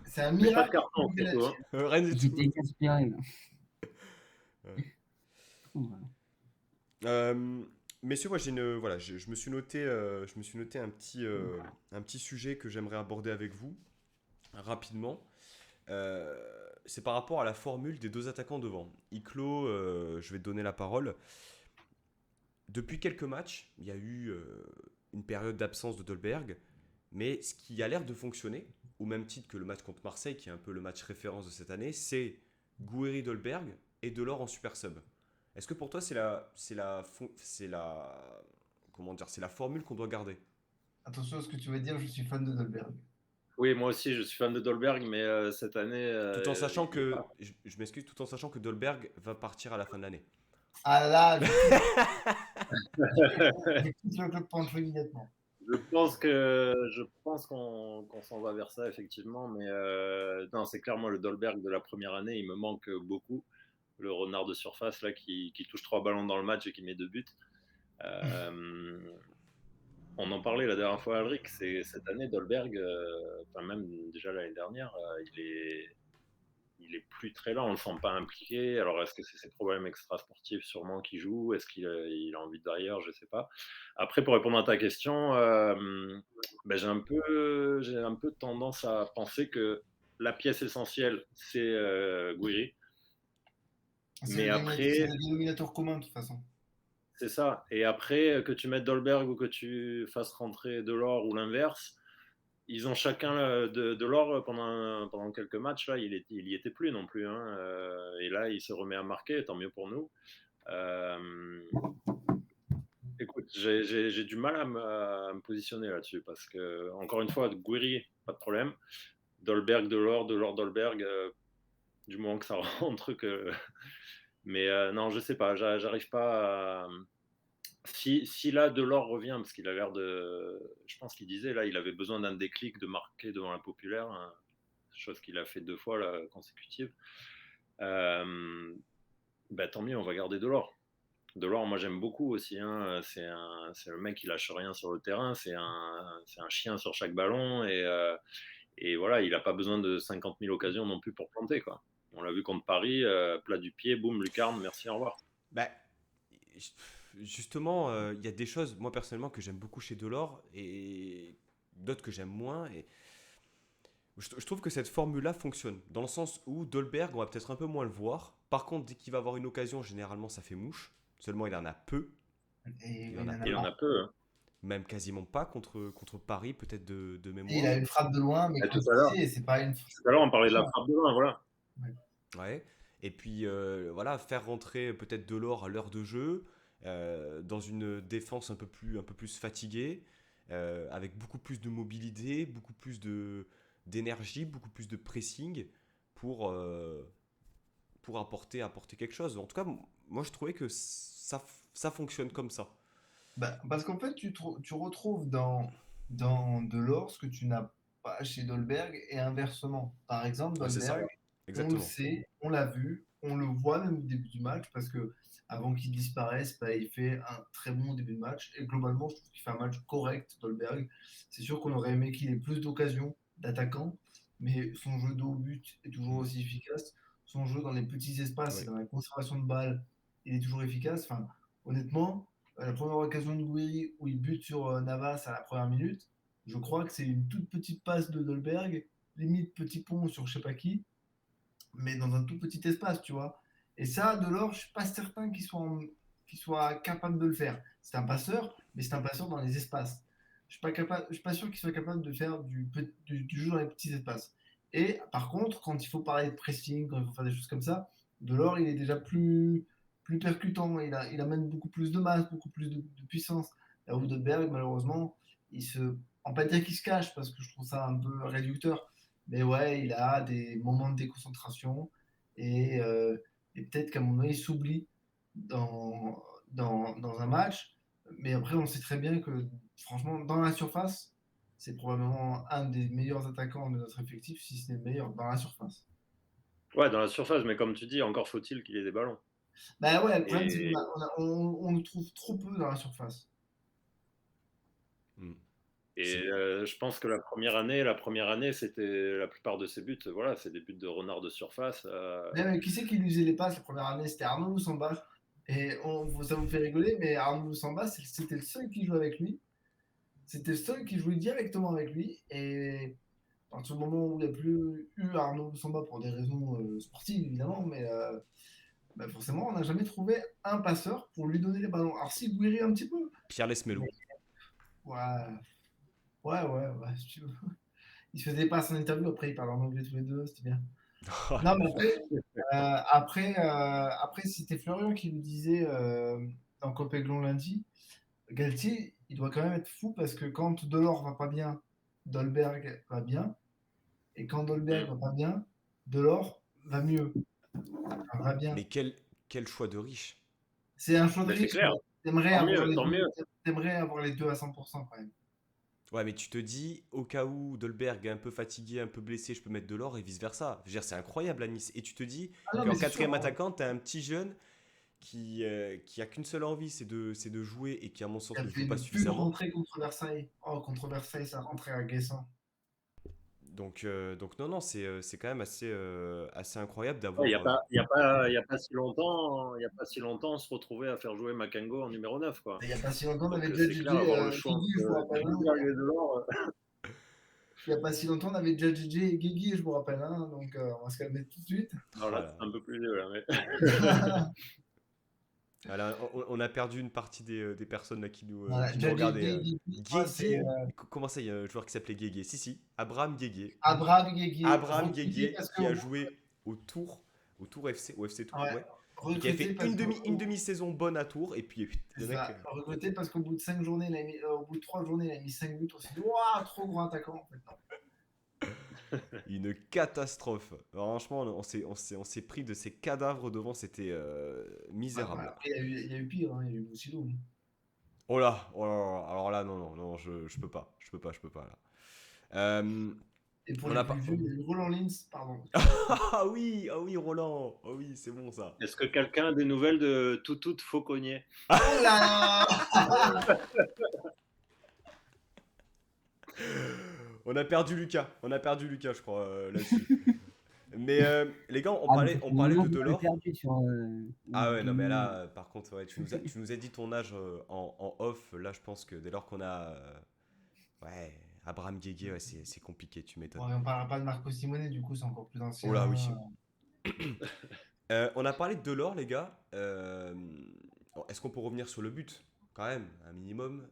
c'est un Mais pas de miracle carton, qu'il surtout. Hein. Rien du tout. j'étais exaspéré, là. Ouais. Voilà. Euh, Messieurs, moi voilà, je me suis noté un petit sujet que j'aimerais aborder avec vous rapidement. C'est par rapport à la formule des deux attaquants devant. Iclo, je vais te donner la parole. Depuis quelques matchs, il y a eu une période d'absence de Dolberg, mais ce qui a l'air de fonctionner, au même titre que le match contre Marseille, qui est un peu le match référence de cette année, c'est Gouiri Dolberg et Delors en super sub. Est-ce que pour toi comment dire, c'est la formule qu'on doit garder? Attention à ce que tu vas dire, je suis fan de Dolberg. Oui, moi aussi, je suis fan de Dolberg, mais cette année, Tout en sachant il est que, pas. je m'excuse, tout en sachant que Dolberg va partir à la fin de l'année. Ah là, je quitte le club Pancho immédiatement. Je pense qu'on s'en va vers ça effectivement, mais non, c'est clairement le Dolberg de la première année, il me manque beaucoup. Le renard de surface là qui touche 3 ballons dans le match et qui met 2 buts. Euh, on en parlait la dernière fois, Alric. C'est cette année Dolberg, enfin même déjà l'année dernière, il est plus très là, on le sent pas impliqué. Alors est-ce que c'est ses problèmes extrasportifs sûrement qui jouent? Est-ce qu'il a envie d'ailleurs? Je sais pas. Après, pour répondre à ta question, ben, j'ai un peu tendance à penser que la pièce essentielle, c'est Gouiri. Mais C'est après, le dénominateur commun de toute façon. c'est ça. Et après, que tu mettes Dolberg ou que tu fasses rentrer Delors ou l'inverse, ils ont chacun de l'or pendant quelques matchs. Là, il y était plus non plus, hein. Et là, il se remet à marquer, tant mieux pour nous. Euh, Écoute, j'ai du mal à me positionner là-dessus parce que, encore une fois, Gouiri, pas de problème. Dolberg, Delors, Dolberg, du moment que ça rentre. Mais non, je sais pas, j'arrive pas à. Si là, Delors revient, parce qu'il a l'air de. Je pense qu'il disait, là, il avait besoin d'un déclic de marquer devant la populaire, hein, chose qu'il a fait 2 fois là, consécutive. Bah, tant mieux, on va garder Delors. Delors, moi j'aime beaucoup aussi, hein. C'est le mec qui lâche rien sur le terrain, c'est un chien sur chaque ballon et voilà, il n'a pas besoin de 50 000 occasions non plus pour planter, quoi. On l'a vu contre Paris, plat du pied, boum, lucarne, merci, au revoir. Bah, justement, il y a des choses, moi personnellement, que j'aime beaucoup chez Delors et d'autres que j'aime moins. Et je trouve que cette formule-là fonctionne, dans le sens où Dolberg, on va peut-être un peu moins le voir. Par contre, dès qu'il va avoir une occasion, généralement, ça fait mouche. Seulement, il en a peu. Et Il il en a en a Il peu. en pas. a peu, hein. Même quasiment pas contre Paris, peut-être de Et il a mémoire. une frappe de loin, mais Et comme tout tu à l'heure, disais, c'est pas une. tout à l'heure, on parlait de la frappe de loin, voilà. Ouais. Ouais. Et puis, voilà, faire rentrer peut-être Delors à l'heure de jeu, dans une défense un peu plus fatiguée, avec beaucoup plus de mobilité, beaucoup plus d'énergie, beaucoup plus de pressing pour, apporter quelque chose. En tout cas, moi, je trouvais que ça fonctionne comme ça. Bah, parce qu'en fait, tu retrouves dans Delors ce que tu n'as pas chez Dolberg et inversement. Par exemple, Ouais, c'est ça. Dolberg, on le Exactement. sait, on l'a vu, on le voit même au début du match parce que avant qu'il disparaisse, bah, il fait un très bon début de match. Et globalement, je trouve qu'il fait un match correct, Dolberg. C'est sûr qu'on aurait aimé qu'il ait plus d'occasions d'attaquant, mais son jeu de haut but est toujours Mm. aussi efficace. Son jeu dans les petits espaces et Ouais. dans la conservation de balles, il est toujours efficace. Enfin, honnêtement, la première occasion de Gouiri où il bute sur Navas à la première minute, je crois que c'est une toute petite passe de Dolberg, limite petit pont sur je sais pas qui, mais dans un tout petit espace, tu vois. Et ça, Delors, je suis pas certain qu'il soit capable de le faire. C'est un passeur, mais c'est un passeur dans les espaces. Je suis pas sûr qu'il soit capable de faire du jeu dans les petits espaces. Et par contre, quand il faut parler de pressing, quand il faut faire des choses comme ça, Delors, il est déjà plus percutant. Il amène beaucoup plus de masse, beaucoup plus de puissance. Là où Dolberg, malheureusement, on va pas dire qu'il se cache parce que je trouve ça un peu réducteur, mais ouais, il a des moments de déconcentration et, euh, et peut-être qu'à un moment donné, il s'oublie dans, dans un match. Mais après, on sait très bien que, franchement, dans la surface, c'est probablement un des meilleurs attaquants de notre effectif, si ce n'est le meilleur, dans la surface. Ouais, dans la surface, mais comme tu dis, encore faut-il qu'il ait des ballons. Bah ouais, le problème, c'est Et, on le trouve trop peu dans la surface. Mm. et C'est je pense que la première année, c'était la plupart de ses buts, voilà, c'est des buts de renard de surface. Même, qui c'est qui lui faisait les passes la première année? C'était Arnaud Samba. Et ça vous fait rigoler, mais Arnaud Samba, c'était le seul qui jouait avec lui. C'était le seul qui jouait directement avec lui. Et à partir du moment où il n'y a plus eu Arnaud Samba pour des raisons sportives, évidemment, mais bah, forcément, on n'a jamais trouvé un passeur pour lui donner les ballons. Alors, si Guiri un petit peu. Pierre Lesmelou. Ouais, si tu veux. Il faisait pas son interview, après il parlait en anglais tous les deux, c'était bien. Non, mais après c'était Florian qui nous disait dans Copéglon lundi, Galtier, il doit quand même être fou parce que quand Delors va pas bien, Dolberg va bien, et quand Dolberg va pas bien, Delors va mieux, enfin, va bien. Mais quel choix de riche. C'est un choix de Mais c'est riche, clair. t'aimerais Tant avoir mieux, les tant deux, mieux. t'aimerais avoir les deux à 100% quand même. Ouais, mais tu te dis, au cas où Dolberg est un peu fatigué, un peu blessé, je peux mettre Delors et vice-versa. Je veux dire, c'est incroyable à Nice. Et tu te dis Ah non, qu'en mais c'est sûr, quatrième hein. attaquant, t'as un petit jeune qui a qu'une seule envie, c'est de jouer et qui, à mon sens, Il a ne fait joue pas une pure suffisamment. rentrée contre Versailles. Oh, contre Versailles, ça rentrait à Guessant. Donc non, non, c'est quand même assez incroyable Il n'y d'avoir. a pas si longtemps, on se retrouvait à faire jouer Makengo en numéro 9, quoi. Il n'y a pas si longtemps, on Donc avait déjà c'est clair, JJ avoir le choix Guigui, je me entre rappelle. Hein. Dolberg et Delors. Il n'y a pas si longtemps, on avait déjà JJ et Guigui, je me rappelle. Hein. Donc on va se calmer tout de suite. Alors là, Voilà. c'est un peu plus vieux, là, mais... Voilà, on a perdu une partie des personnes là, Voilà, qui nous JJ regardaient. et Guigui, moi, c'est Guégué. Comment ça, il y a un joueur qui s'appelait Guégué? Si, Abraham Guégué. Abraham Guigui, Abraham recruté Guégué parce que. qui a joué au Tour FC, au FC Tour, Ouais, ouais. Et qui a recruté fait parce que. une demi-saison bonne à Tours. Et puis, C'est le mec. ça. Recruté parce qu'au bout de 5 journées, au bout de 3 journées, il a mis 5 buts. On s'est dit, waouh, trop gros attaquant. En fait, non. Une catastrophe. Franchement, on s'est pris de ces cadavres devant, c'était misérable. Après, il y a eu pire, hein, il y a eu Bousilou. Oh là, alors là, non, je peux pas, je peux pas là. Et pour On les a plus pas. vieux, il y a eu Roland Lins, pardon. Ah oui, Roland, ah oui, c'est bon ça. Est-ce que quelqu'un a des nouvelles de Toutout Fauconnier? Oh là là. On a perdu Lucas, je crois, là-dessus. Mais les gars, Ah, mais ça fait on un parlait moment de que je l'ai Delors. perdu sur. Ah ouais, non, mais Wikipédia. là, par contre, ouais, tu nous as dit ton âge en off. Là, je pense que dès lors qu'on a. Ouais, Abraham Guégué, ouais, c'est compliqué, tu m'étonnes. Bon, et on parlera pas de Marco Simone, du coup, c'est encore plus ancien. Oh là, oui. On a parlé de Delors, les gars. Est-ce qu'on peut revenir sur le but? Quand même, un minimum.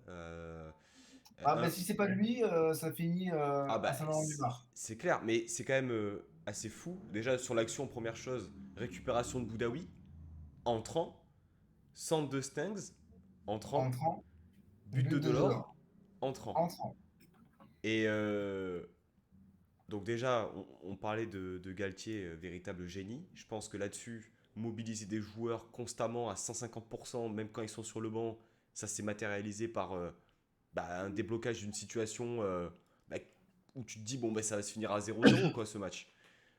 Ah, bah si c'est pas lui, ça finit Ah bah, à Saint-Laurent-du-Var. c'est clair, mais c'est quand même assez fou. Déjà, sur l'action, première chose, récupération de Boudaoui, entrant, centre de Stengs, entrant, Entrant, but de Delors, entrant. entrant. Et donc déjà, on parlait de Galtier, véritable génie. Je pense que là-dessus, mobiliser des joueurs constamment à 150%, même quand ils sont sur le banc, ça s'est matérialisé par un déblocage d'une situation bah, où tu te dis, bon, bah, ça va se finir à 0-0 quoi, ce match.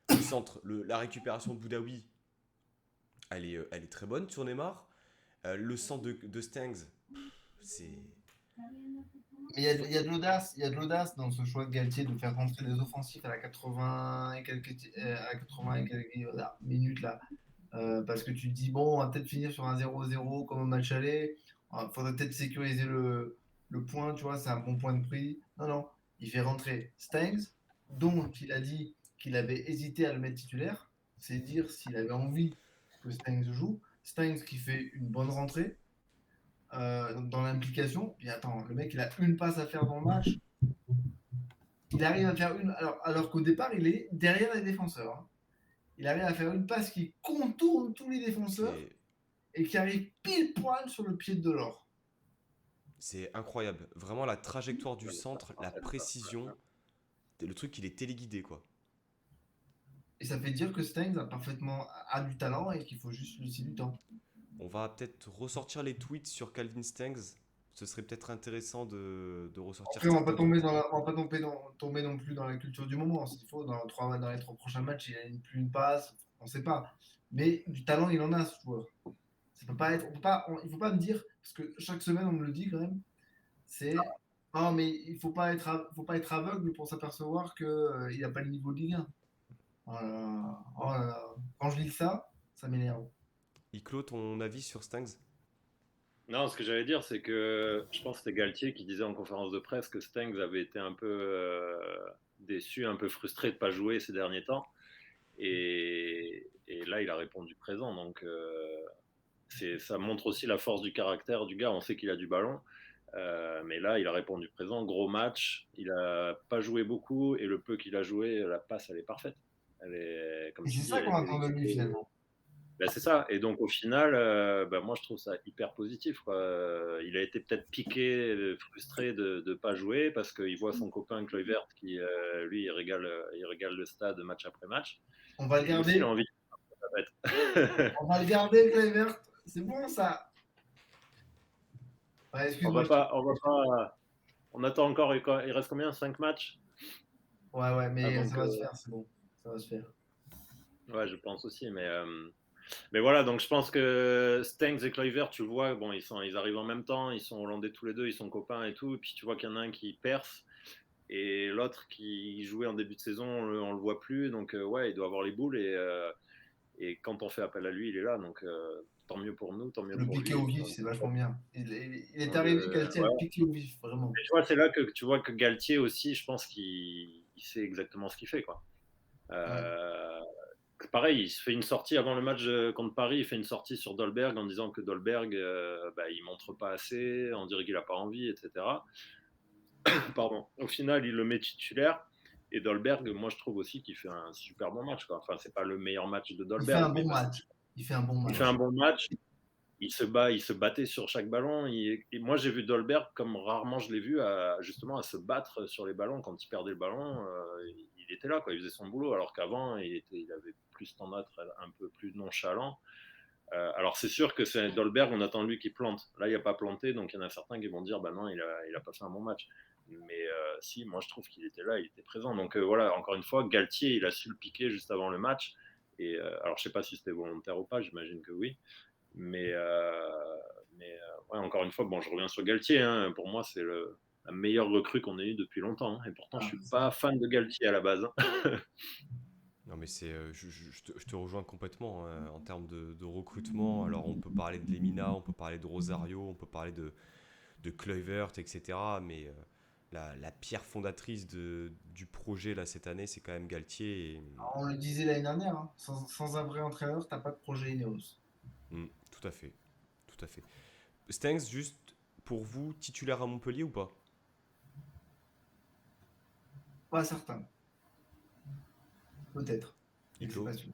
Le centre, la récupération de Boudaoui, elle est très bonne sur Neymar. Le centre de Stengs, c'est... Mais il y a de l'audace dans ce choix de Galtier de faire rentrer des offensifs à la 80 et quelques minutes là. Parce que tu te dis, bon, on va peut-être finir sur un 0-0 comme au match aller. Il faudrait peut-être sécuriser le point, tu vois, c'est un bon point de prix. Non, non, il fait rentrer Stengs, dont il a dit qu'il avait hésité à le mettre titulaire. C'est dire s'il avait envie que Stengs joue. Stengs qui fait une bonne rentrée dans l'implication. Puis attends, le mec, il a une passe à faire dans le match. Il arrive à faire une. Alors qu'au départ, il est derrière les défenseurs. Hein. Il arrive à faire une passe qui contourne tous les défenseurs et qui arrive pile poil sur le pied de Delors. C'est incroyable. Vraiment, la trajectoire du centre, la précision, le truc, il est téléguidé, quoi. Et ça fait dire que Stengs a du talent et qu'il faut juste lui laisser du temps. On va peut-être ressortir les tweets sur Calvin Stengs. Ce serait peut-être intéressant de ressortir. Après, on va pas tomber non plus dans la culture du moment. S'il faut, dans les 3 prochains matchs, il a plus une passe, on sait pas. Mais du talent, il en a, ce joueur. Ça peut pas être, il faut pas me dire, parce que chaque semaine, on me le dit quand même, c'est non, mais il faut pas être aveugle pour s'apercevoir qu'il n'a pas le niveau de Ligue 1. Oh là là. Quand je lis ça m'énerve. Iclo, ton avis sur Stangs? Non, ce que j'allais dire, c'est que je pense que c'était Galtier qui disait en conférence de presse que Stengs avait été un peu déçu, un peu frustré de ne pas jouer ces derniers temps. Et là, il a répondu présent. Donc, ça montre aussi la force du caractère du gars. On sait qu'il a du ballon. Mais là, il a répondu présent. Gros match. Il n'a pas joué beaucoup. Et le peu qu'il a joué, la passe, elle est parfaite. Elle est, comme Et tu c'est dis, ça elle qu'on était attend de lui finalement. ben, c'est ça. Et donc, au final, moi, je trouve ça hyper positif, quoi. Il a été peut-être piqué, frustré de ne pas jouer parce qu'il voit son copain Kluivert qui, lui, il régale le stade match après match. On va le Et lui aussi, il a garder. envie de faire. On va le garder, Kluivert. C'est bon ça. Ouais, On excuse-moi. va pas, on va pas. On attend encore. Il reste combien? 5 matchs Ouais, mais avant ça que. va se faire, c'est bon. Ça va se faire. Ouais, je pense aussi. Mais voilà, donc je pense que Stengs et Kluivert, tu le vois, bon, ils arrivent en même temps, ils sont hollandais tous les deux, ils sont copains et tout. Et puis tu vois qu'il y en a un qui perce. Et l'autre qui jouait en début de saison, on le voit plus. Donc, ouais, il doit avoir les boules. Et quand on fait appel à lui, il est là. Donc, tant mieux pour nous, tant mieux Le pour piqué lui. au Et puis, vif, c'est vachement bien. Il est on arrivé, le- Galtier, à le voilà. piqué au vif, vraiment. Et tu vois, c'est là que tu vois que Galtier aussi, je pense qu'il sait exactement ce qu'il fait, quoi. Ouais. Euh, Pareil, il se fait une sortie avant le match contre Paris. Il fait une sortie sur Dolberg en disant que Dolberg, il montre pas assez, on dirait qu'il a pas envie, etc. Pardon. Au final, il le met titulaire. Et Dolberg, moi, je trouve aussi qu'il fait un super bon match, quoi. Enfin, c'est pas le meilleur match de Il fait un Dolberg, mais bon parce match. Il fait un bon qu'il fait un match. bon match. Il se battait sur chaque ballon. Et moi, j'ai vu Dolberg comme rarement je l'ai vu justement à se battre sur les ballons. Quand il perdait le ballon, il était là, quoi. Il faisait son boulot. Alors qu'avant, il avait plus tendance à être un peu plus nonchalant. Alors c'est sûr que c'est Dolberg, on attend de lui qu'il plante. Là, il n'a pas planté, donc il y en a certains qui vont dire, bah non, il a pas fait un bon match. Mais si, moi je trouve qu'il était là, il était présent. Donc voilà, encore une fois, Galtier, il a su le piquer juste avant le match. Et alors je sais pas si c'était volontaire ou pas, j'imagine que oui. Mais, ouais, encore une fois, bon, je reviens sur Galtier. Hein. Pour moi, c'est la meilleure recrue qu'on ait eue depuis longtemps. Hein. Et pourtant, je suis pas fan de Galtier à la base. Hein. Non, mais je te rejoins complètement hein, en termes de recrutement. Alors, on peut parler de Lemina, on peut parler de Rosario, on peut parler de Kluivert, etc. Mais la pierre fondatrice du projet là, cette année, c'est quand même Galtier. On le disait l'année dernière, hein, sans un vrai entraîneur, t'as pas de projet Ineos. Tout à fait. Tout à fait. Stengs, juste pour vous, titulaire à Montpellier ou pas? Pas certain. Peut-être. Mais je suis Iclo? pas sûr.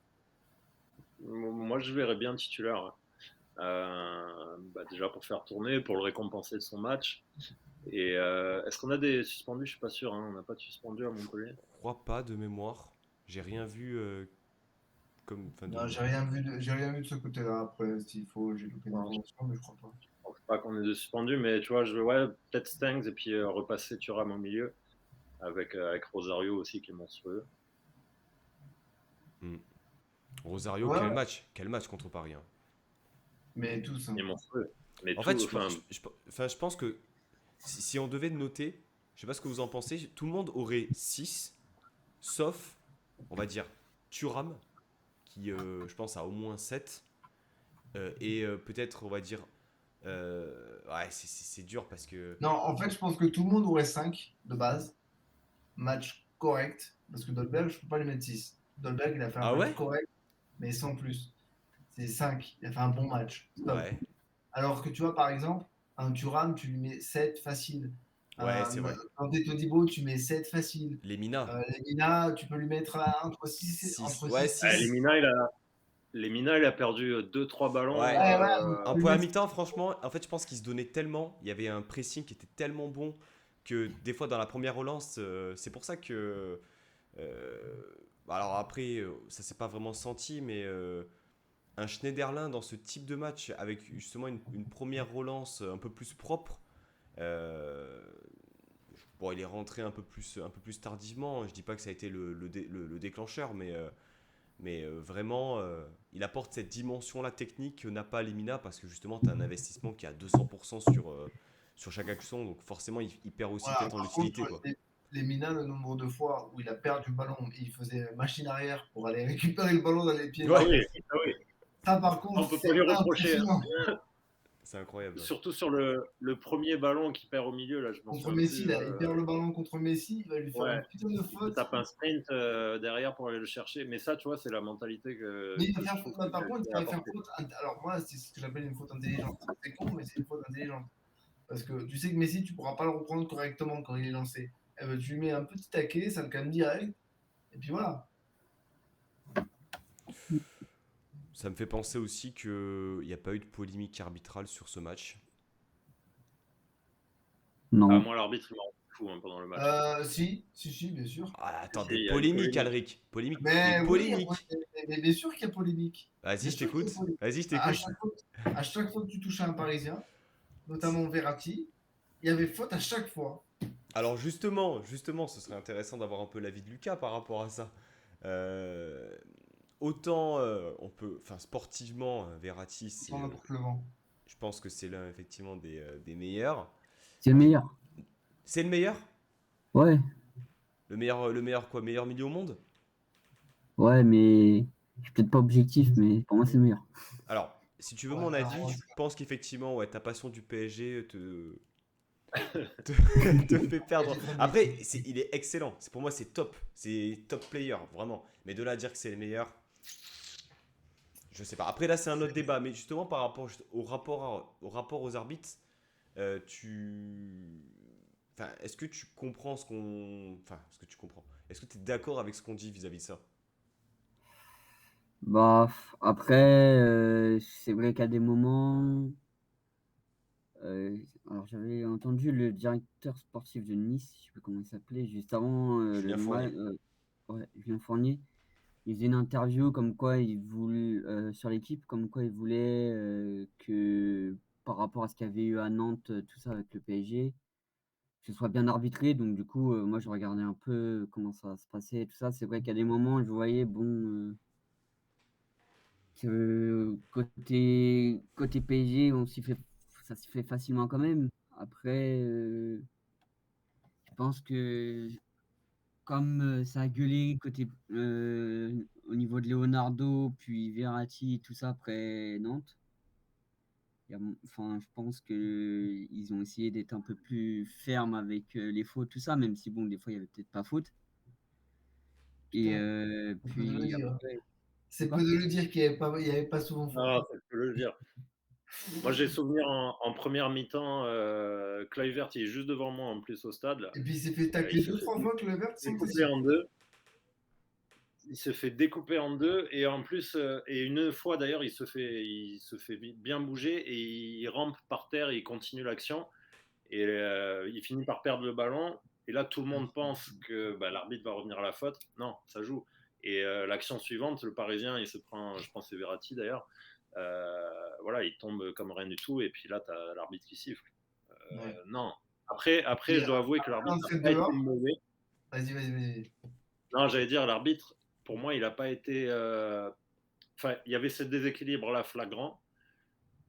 Moi, je verrais bien titulaire. Déjà pour faire tourner, pour le récompenser de son match. Et est-ce qu'on a des suspendus? Je suis pas sûr. Hein. On n'a pas de suspendus à Montpellier. Je crois pas de mémoire. J'ai rien vu comme. Enfin, Non, j'ai rien vu de ce côté-là. Après, s'il faut, j'ai loupé une Non, je information, mais je crois pas. pense pas qu'on ait de suspendus, mais tu vois, ouais, peut-être Stangs et puis repasser Thuram au milieu avec Rosario aussi qui est monstrueux. Rosario, Ouais, quel ouais. match? Quel match contre Paris hein. Mais tous, hein. Il est monstrueux. Mais En tout, fait, enfin, je pense que si on devait noter, je sais pas ce que vous en pensez, tout le monde aurait 6, sauf, on va dire, Thuram, qui, je pense, a au moins 7. Et peut-être, on va dire, ouais, c'est dur parce que, Non, en fait, je pense que tout le monde aurait 5 de base. Match correct. Parce que Dolberg, je peux pas lui mettre 6. Dolberg, il a fait un ah match ouais? correct, mais sans plus. C'est 5. Il a fait un bon match. Stop. Ouais, Alors que tu vois, par exemple, un Thuram, tu lui mets 7 facile. ouais, c'est vrai. Un Todibo, tu mets 7 facile. Les Mina, Lemina, tu peux lui mettre entre 6 6, entre ouais, 6 et 7. 6. Lemina, il a perdu 2-3 ballons. Ouais, Ouais, ouais, un tu lui point à mets- mi-temps, franchement, en fait, je pense qu'il se donnait tellement, il y avait un pressing qui était tellement bon que des fois dans la première relance, c'est pour ça que. Alors après, ça s'est pas vraiment senti, mais un Schneiderlin dans ce type de match avec justement une première relance un peu plus propre. euh, bon, il est rentré un peu plus tardivement. Je dis pas que ça a été le déclencheur, mais vraiment, il apporte cette dimension-là technique que n'a pas Lemina parce que justement, tu as un investissement qui est à 200% sur chaque action. Donc forcément, il perd aussi Voilà, peut-être en par utilité. contre, Quoi. Lemina, le nombre de fois où il a perdu le ballon et il faisait machine arrière pour aller récupérer le ballon dans les pieds Ah Ouais, oui, ah oui. Ça, par On contre, peut c'est pas lui reprocher, hein. impressionnant. C'est incroyable. Surtout sur le premier ballon qu'il perd au milieu, là, je m'en Contre souviens Messi, plus. là, il perd le ballon contre Messi, il va lui faire une Ouais, putain de il se faute. tape un sprint derrière pour aller le chercher. Mais ça, tu vois, c'est la mentalité Mais que je trouve qu'il par contre, il a va faire apportée. faute. Alors, moi, c'est ce que j'appelle une faute intelligente. C'est con, mais c'est une faute intelligente. Parce que tu sais que Messi, tu pourras pas le reprendre correctement quand il est lancé. Eh ben, tu lui mets un petit taquet, ça le calme direct, et puis voilà. Ça me fait penser aussi qu'il n'y a pas eu de polémique arbitrale sur ce match. Ah, Non. moi, l'arbitre, il m'a rendu fou hein, pendant le match. Si, bien sûr. Ah, attends, Si, des il y a une polémiques, polémique. Alric. Polémique, des Mais oui, polémiques. mais bien sûr qu'il y a polémique. Vas-y, Bien je sûr qu'il y t'écoute. a polémique. Vas-y, je À t'écoute. à chaque fois que tu touches à un Parisien, notamment Verratti, il y avait faute à chaque fois. Alors justement, ce serait intéressant d'avoir un peu l'avis de Lucas par rapport à ça. Euh, autant on peut, enfin sportivement, Verratti, Sans n'importe le vent. je pense que c'est l'un effectivement des meilleurs. C'est le meilleur. C'est le meilleur? Ouais, Le meilleur quoi? Meilleur milieu au monde? ouais, mais je suis peut-être pas objectif, mais pour moi, c'est le meilleur. Alors, si tu veux Ouais, mon avis, alors, je pense qu'effectivement, ouais, ta passion du PSG te fait perdre. Après, il est excellent. Pour moi, c'est top. C'est top player, vraiment. Mais de là à dire que c'est le meilleur, je sais pas. Après, là, c'est un autre débat. Mais justement, par rapport au rapport aux arbitres, tu. Enfin, est-ce que tu comprends ce qu'on. Enfin, est-ce que tu comprends? Est-ce que tu es d'accord avec ce qu'on dit vis-à-vis de ça? Bah, après, c'est vrai qu'à des moments, alors j'avais entendu le directeur sportif de Nice, je sais plus comment il s'appelait, juste avant le Julien match, Fournier. ouais, Julien Fournier. Il faisait une interview comme quoi il voulait sur l'équipe, comme quoi il voulait que par rapport à ce qu'il y avait eu à Nantes, tout ça avec le PSG, que ce soit bien arbitré. Donc du coup, moi je regardais un peu comment ça se passait, tout ça. C'est vrai qu'à des moments, je voyais bon. Que côté PSG, ça s'y fait facilement quand même. Après, je pense que comme ça a gueulé au niveau de Leonardo, puis Verratti, tout ça après Nantes, enfin, je pense qu'ils ont essayé d'être un peu plus fermes avec les fautes, tout ça, même si bon, des fois, il n'y avait peut-être pas faute. Et Putain, c'est peu de le puis dire. après, de C'est peu quoi? de le dire qu'il n'y avait pas souvent faute. Non, ça peut le dire. Moi, j'ai souvenir en première mi-temps, Kluivert, il est juste devant moi en plus au stade. Là. Et puis il s'est fait Il tacler se deux, fait trois fois que le vert sans découper décider. en deux. Il se fait découper en deux et en plus, et une fois d'ailleurs, il se fait bien bouger et il rampe par terre et il continue l'action. Et il finit par perdre le ballon. Et là, tout le monde pense que bah, l'arbitre va revenir à la faute. Non, ça joue. Et l'action suivante, le Parisien, il se prend, je pense c'est Verratti d'ailleurs, voilà, il tombe comme rien du tout. Et puis là, tu as l'arbitre qui siffle. Ouais. Non. Après, Et je dois avouer que l'arbitre n'a l'entrée pas été dehors, mauvais. vas-y. Non, j'allais dire, l'arbitre, pour moi, il n'a pas été. Enfin, il y avait ce déséquilibre-là flagrant.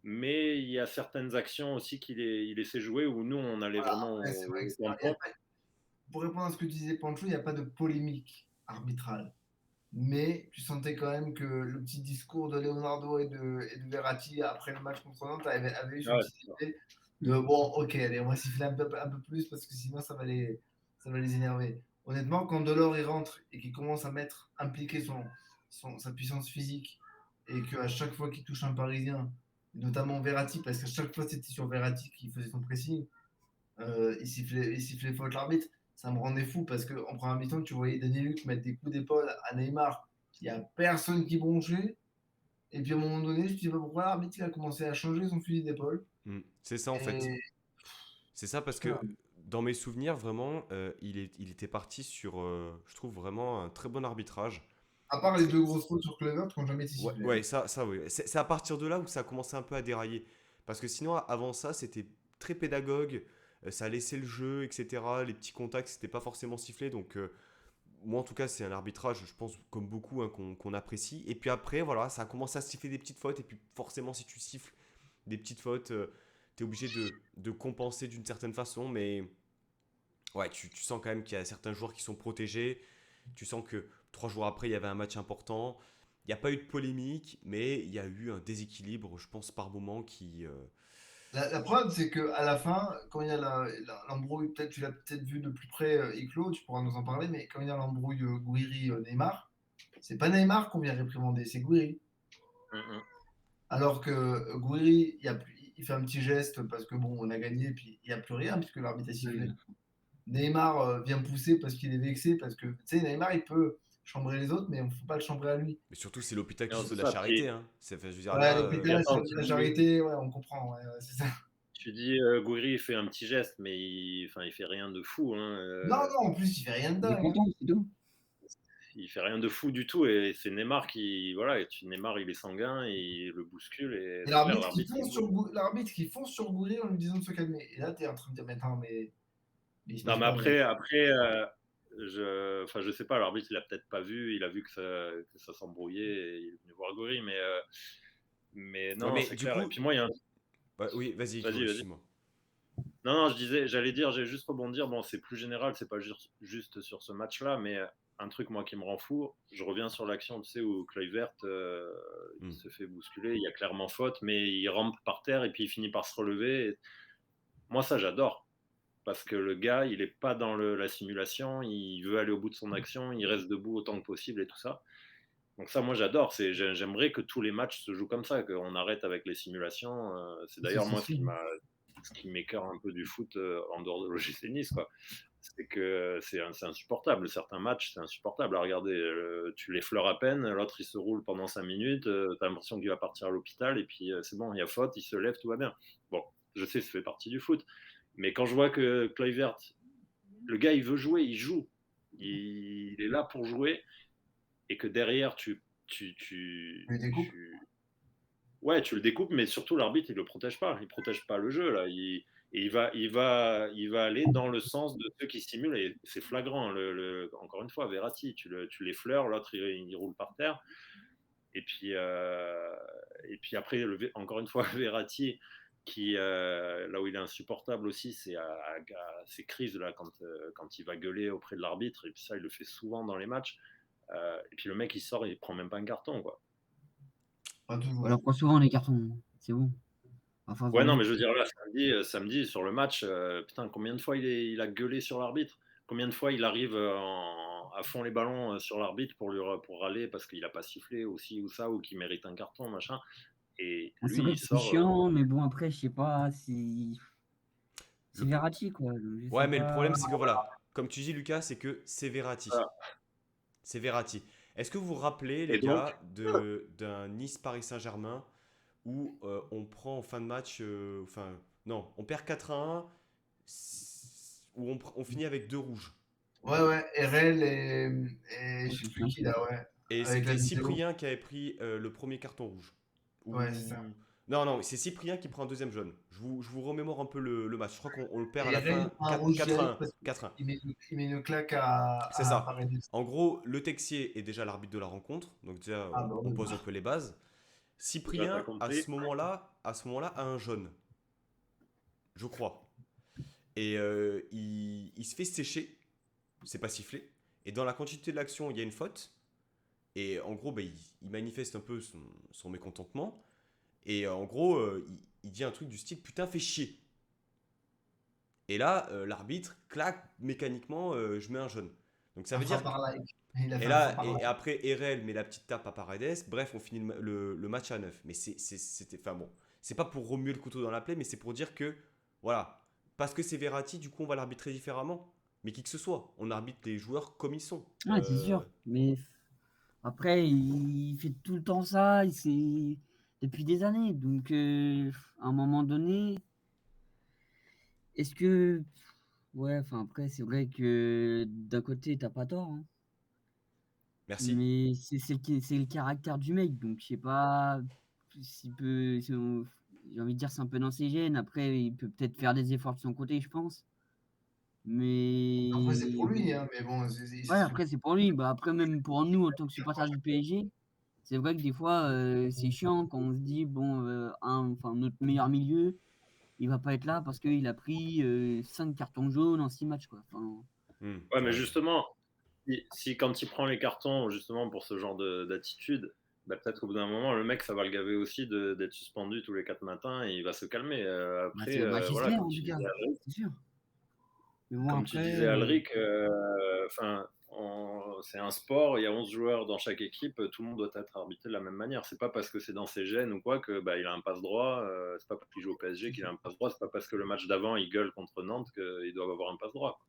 Mais il y a certaines actions aussi il laissait jouer où nous, on allait Voilà, vraiment après, c'est vrai que au tampon. pour répondre à ce que tu disais, Pancho, il n'y a pas de polémique arbitrale. Mais tu sentais quand même que le petit discours de Leonardo et de Verratti après le match contre Nantes avait eu ce Ouais, petit effet de bon, ok, allez, on va siffler un peu plus parce que sinon ça va les énerver. Honnêtement, quand Delors il rentre et qu'il commence à impliquer sa puissance physique et qu'à chaque fois qu'il touche un Parisien, notamment Verratti, parce qu'à chaque fois c'était sur Verratti qui faisait son pressing, il sifflait faute l'arbitre. Ça me rendait fou parce qu'en première mi-temps, tu voyais Daniel Luc mettre des coups d'épaule à Neymar. Il n'y a personne qui bronchait. Et puis à un moment donné, je ne sais pas pourquoi l'arbitre il a commencé à changer son fusil d'épaule. C'est ça en fait. Et C'est ça parce que putain, dans mes souvenirs, vraiment, il était parti sur, je trouve vraiment un très bon arbitrage. à part les deux grosses fautes sur Clever, qui n'ont jamais été Ouais, sifflées. ouais, ça oui. C'est à partir de là où ça a commencé un peu à dérailler. Parce que sinon, avant ça, c'était très pédagogue, ça laissait le jeu, etc. Les petits contacts, c'était pas forcément sifflé. Donc, moi en tout cas, c'est un arbitrage, je pense, comme beaucoup, hein, qu'on apprécie. Et puis après, voilà, ça a commencé à siffler des petites fautes. Et puis forcément, si tu siffles des petites fautes, tu es obligé de compenser d'une certaine façon. Mais ouais, tu sens quand même qu'il y a certains joueurs qui sont protégés. Tu sens que 3 jours après, il y avait un match important. n'y a pas eu de polémique, mais il y a eu un déséquilibre, je pense, par moment qui. La preuve, c'est qu'à la fin, quand il y a l'embrouille, peut-être tu l'as peut-être vu de plus près, Iclo, tu pourras nous en parler, mais quand il y a l'embrouille Guiri-Neymar, c'est pas Neymar qu'on vient réprimander, c'est Guiri. Mhm. Alors que Guiri, il fait un petit geste parce que bon, on a gagné, puis il n'y a plus rien puisque l'arbitre a sifflé. Neymar vient pousser parce qu'il est vexé, parce que tu sais, Neymar, il peut chambrer les autres, mais on ne faut pas le chambrer à lui. Mais surtout, c'est l'hôpital qui Non, se c'est veut de la ça. charité. Hein. Je veux dire, Ouais, là, Puis l'hôpital, attends, c'est la charité, ouais, on comprend, ouais, c'est ça. tu dis Gouiri il fait un petit geste, mais il fait rien de fou. Hein, Non, non, en plus, il fait rien de Il est dingue. content, c'est tout. il fait rien de fou du tout. Et c'est Neymar qui. Voilà, Neymar, il est sanguin, il le bouscule. Et Et c'est clair, l'arbitre qui fonce sur Gouiri en lui disant de se calmer. Et là, t'es en train de dire, mais attends, mais il se Non, passe mais quoi, mais- après je sais pas, l'arbitre, il a peut-être pas vu, il a vu que ça s'embrouillait et il est venu voir Gouiri, mais ouais, non, mais c'est du clair. Et coup. puis moi, il y a un. Ouais, oui, vas-y, Claude, Vas-y. excuse-moi. Non, j'allais dire, j'ai juste rebondir. Bon, c'est plus général, c'est pas juste sur ce match-là, mais un truc, moi, qui me rend fou, je reviens sur l'action, tu sais, où Kluivert il se fait bousculer, il y a clairement faute, mais il rampe par terre et puis il finit par se relever. Moi, ça, j'adore. Parce que le gars, il n'est pas dans la simulation, il veut aller au bout de son action, il reste debout autant que possible et tout ça. Donc ça, moi, j'adore. J'aimerais que tous les matchs se jouent comme ça, qu'on arrête avec les simulations. C'est d'ailleurs moi ce qui m'écœure un peu du foot en dehors de l'OGC Nice, quoi. C'est que c'est insupportable. Certains matchs, c'est insupportable à regarder. Tu l'effleures à peine, l'autre il se roule pendant 5 minutes, tu as l'impression qu'il va partir à l'hôpital et puis c'est bon, il y a faute, il se lève, tout va bien. Bon, je sais, ça fait partie du foot. Mais quand je vois que Kluivert, le gars, il veut jouer, il joue. Il est là pour jouer et que derrière, Mais des coupes. ouais, tu le découpes, mais surtout l'arbitre, il le protège pas. Il protège pas le jeu là. Et il va aller dans le sens de ceux qui simulent. Et c'est flagrant. Encore une fois, Verratti, tu l'effleures, l'autre il roule par terre. Et puis après, encore une fois, Verratti, qui là où il est insupportable aussi, c'est à ces crises là quand il va gueuler auprès de l'arbitre. Et puis ça, il le fait souvent dans les matchs. Et puis le mec, il sort, il prend même pas un carton, quoi. Pas toujours. On leur prend souvent les cartons, c'est bon. Enfin, Ouais, non, mais je veux dire, là, samedi sur le match, putain, combien de fois il a gueulé sur l'arbitre? Combien de fois il arrive à fond les ballons sur l'arbitre pour râler parce qu'il a pas sifflé aussi ou ça, ou qu'il mérite un carton, machin. Et c'est lui, vrai il que c'est sort. chiant, mais bon, après, je sais pas, c'est Verratti, quoi. Je Ouais, sais mais le pas. problème, c'est que voilà, comme tu dis, Lucas, c'est que c'est Verratti. Voilà. C'est Verratti. Est-ce que vous vous rappelez, les Et donc, gars, d'un Nice-Paris Saint-Germain où on prend en fin de match, non, on perd 4-1, où on finit avec 2 rouges. Ouais, RL et je sais plus qui là, ouais. Et Avec la c'était vidéo. Cyprien qui avait pris le premier carton rouge. Ouais, c'est ça. Non, c'est Cyprien qui prend un deuxième jaune. Je vous remémore un peu le match. Je crois qu'on le perd à la RL fin prend un rouge direct 4-1. parce 4-1. qu'il met une claque C'est à ça. Paredes. En gros, Le Texier est déjà l'arbitre de la rencontre. Donc déjà, Ah, bah, on oui. pose un peu les bases. déjà, t'as Cyprien, à compris. ce moment-là, a un jaune. Je crois. Et il se fait sécher. C'est pas sifflé. Et dans la continuité de l'action, il y a une faute. Et en gros, il manifeste un peu son mécontentement. Et en gros, il dit un truc du style putain, fais chier. Et là, l'arbitre claque mécaniquement, je mets un jaune. Donc ça Un veut dire. frappe par like. Il a Et fait un là, frappe par like. et après, Erel met la petite tape à Paredes. Bref, on finit le match à 9. Mais c'était. Enfin bon, c'est pas pour remuer le couteau dans la plaie, mais c'est pour dire que, voilà, parce que c'est Verratti, du coup, on va l'arbitrer différemment. Mais qui que ce soit, on arbitre les joueurs comme ils sont. Ouais, c'est sûr. Mais après, il fait tout le temps ça, depuis des années. Donc, à un moment donné, est-ce que. Ouais, enfin, après, c'est vrai que d'un côté, t'as pas tort, hein. Merci. Mais c'est le caractère du mec. Donc, je sais pas j'ai envie de dire c'est un peu dans ses gènes. Après, il peut peut-être faire des efforts de son côté, je pense. Mais Après, c'est pour lui, hein, mais bon, ouais, après, c'est pour lui. Bah, après, même pour nous, en tant que supporters du PSG, c'est vrai que des fois, c'est chiant quand on se dit, bon, notre meilleur milieu, il va pas être là parce qu'il a pris 5 cartons jaunes en 6 matchs, quoi. Enfin, Ouais, mais justement, si quand il prend les cartons, justement, pour ce genre d'attitude, bah, peut-être qu'au bout d'un moment, le mec, ça va le gaver aussi d'être suspendu tous les 4 matins et il va se calmer. Après, C'est le match voilà, Gislain, les gars, c'est sûr. Mais bon, comme tu après, disais, Alric, c'est un sport, il y a 11 joueurs dans chaque équipe, tout le monde doit être arbitré de la même manière. C'est pas parce que c'est dans ses gènes ou quoi que il a un passe droit, c'est pas parce qu'il joue au PSG qu'il a un passe droit, c'est pas parce que le match d'avant il gueule contre Nantes qu'il doit avoir un passe droit.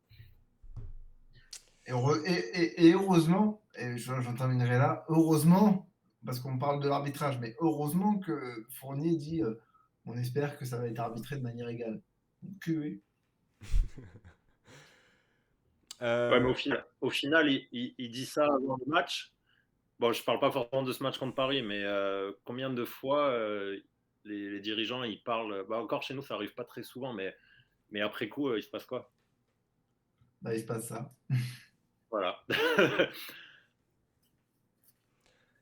Et heureusement, et j'en terminerai là, heureusement, parce qu'on parle de l'arbitrage, mais heureusement que Fournier dit on espère que ça va être arbitré de manière égale. Donc, oui. Ouais, mais au final il dit ça avant le match. Bon, je parle pas forcément de ce match contre Paris, mais combien de fois les dirigeants ils parlent. Bah, encore chez nous, ça arrive pas très souvent, mais après coup, il se passe quoi? Bah, il se passe ça. Voilà.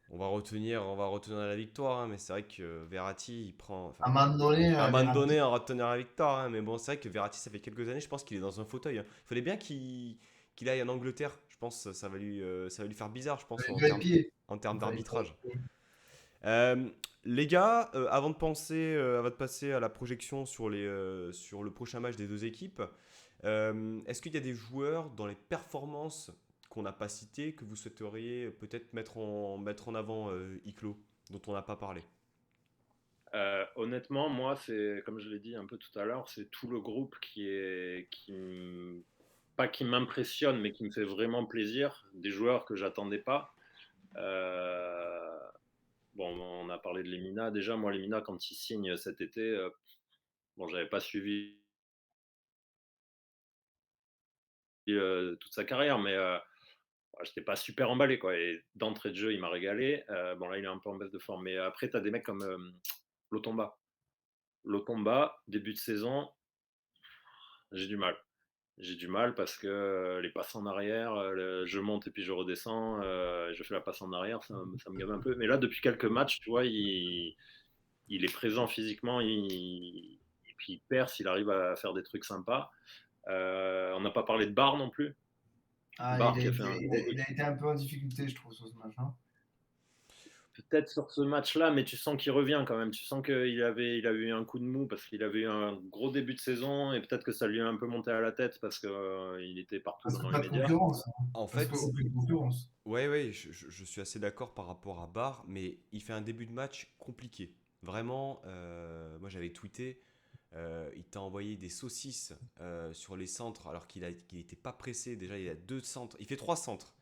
On va retenir la victoire, hein, mais c'est vrai que Verratti, il prend. Enfin, À un moment donné, à un moment Verratti, donné, on va retenir la victoire, hein, mais bon, c'est vrai que Verratti, ça fait quelques années, je pense qu'il est dans un fauteuil, hein. Il fallait bien qu'il aille en Angleterre. Je pense que ça va lui faire bizarre, je pense, il va être pied. en termes Il va être d'arbitrage. pied. Les gars, avant de passer à la projection sur sur le prochain match des deux équipes, est-ce qu'il y a des joueurs dans les performances qu'on n'a pas citées que vous souhaiteriez peut-être mettre en avant, Iclo, dont on n'a pas parlé? Honnêtement, moi, c'est comme je l'ai dit un peu tout à l'heure, c'est tout le groupe pas qui m'impressionne, mais qui me fait vraiment plaisir. Des joueurs que j'attendais pas. Euh, Bon, on a parlé de Lemina. Déjà, moi, Lemina, quand il signe cet été, bon, j'avais pas suivi toute sa carrière, mais j'étais pas super emballé, quoi. Et d'entrée de jeu, il m'a régalé. Bon, là, il est un peu en baisse de forme. Mais après, tu as des mecs comme Lotomba. Lotomba, début de saison, j'ai du mal. J'ai du mal parce que les passes en arrière, je monte et puis je redescends, je fais la passe en arrière, ça me gave un peu. Mais là, depuis quelques matchs, tu vois, il est présent physiquement, et puis il perce, il arrive à faire des trucs sympas. On n'a pas parlé de Barre non plus. Ah, Barre qui a fait un il a été un peu en difficulté, je trouve, sur ce match. Hein. peut-être sur ce match-là, mais tu sens qu'il revient quand même. Tu sens qu'il avait eu un coup de mou parce qu'il avait eu un gros début de saison et peut-être que ça lui a un peu monté à la tête parce qu'il était partout Parce que dans pas les de médias. concurrence. Hein. En Parce fait, qu'aucune concurrence. ouais, je suis assez d'accord par rapport à Barr, mais il fait un début de match compliqué. Vraiment, moi j'avais tweeté, il t'a envoyé des saucisses sur les centres alors qu'il n'était pas pressé. Déjà, il a deux centres, il fait trois centres.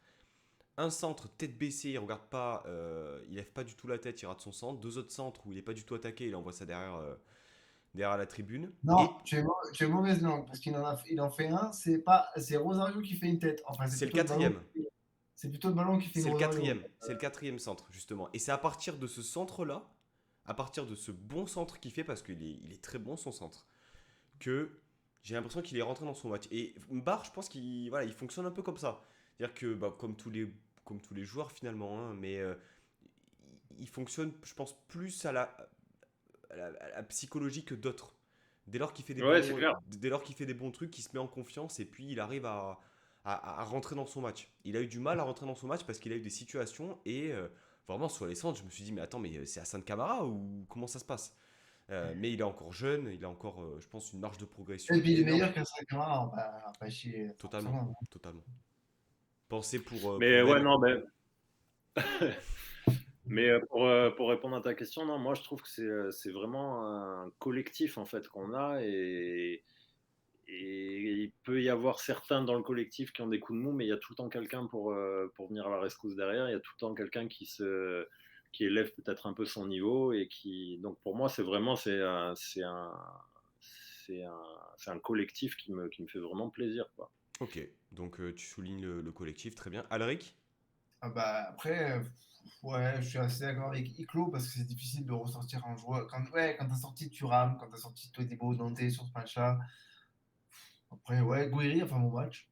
Un centre tête baissée, il regarde pas, il lève pas du tout la tête, il rate son centre. Deux autres centres où il est pas du tout attaqué, il envoie ça derrière la tribune. Et Non, tu es mauvaise langue, parce il en fait un, c'est Rosario qui fait une tête. Enfin, c'est le quatrième. C'est plutôt le ballon qui fait une Rosario. C'est le quatrième centre, justement. Et c'est à partir de ce centre-là, à partir de ce bon centre qu'il fait, parce il est très bon son centre, que j'ai l'impression qu'il est rentré dans son match. Et Barre, je pense il fonctionne un peu comme ça. C'est-à-dire que, comme tous les joueurs finalement, hein, mais il fonctionne, je pense, plus à la psychologie que d'autres. Ouais, c'est clair. Dès lors qu'il fait des bons trucs, il se met en confiance et puis il arrive à rentrer dans son match. Il a eu du mal à rentrer dans son match parce qu'il a eu des situations et vraiment sur les centres, je me suis dit mais attends, mais c'est Hassan Camara ou comment ça se passe? Mais il est encore jeune, il a encore, je pense, une marge de progression Et puis il est énorme. meilleur qu'un Sakara, on va pas chier. Totalement, forcément. totalement. Pensez Mais pour ouais, Ben. non, mais pour répondre à ta question, non, moi je trouve que c'est vraiment un collectif en fait qu'on a et il peut y avoir certains dans le collectif qui ont des coups de mou, mais il y a tout le temps quelqu'un pour venir à la rescousse derrière. Il y a tout le temps quelqu'un qui élève peut-être un peu son niveau et qui. Donc pour moi, c'est vraiment c'est un collectif qui me fait vraiment plaisir, quoi. Ok, donc tu soulignes le collectif, très bien. Alric? Ah bah, après, ouais, je suis assez d'accord avec Iclo parce que c'est difficile de ressortir un joueur. Quand t'as sorti Thuram, quand t'as sorti Todibo, Dante sur ce match-là. Après, ouais, Guiri a fait un bon match.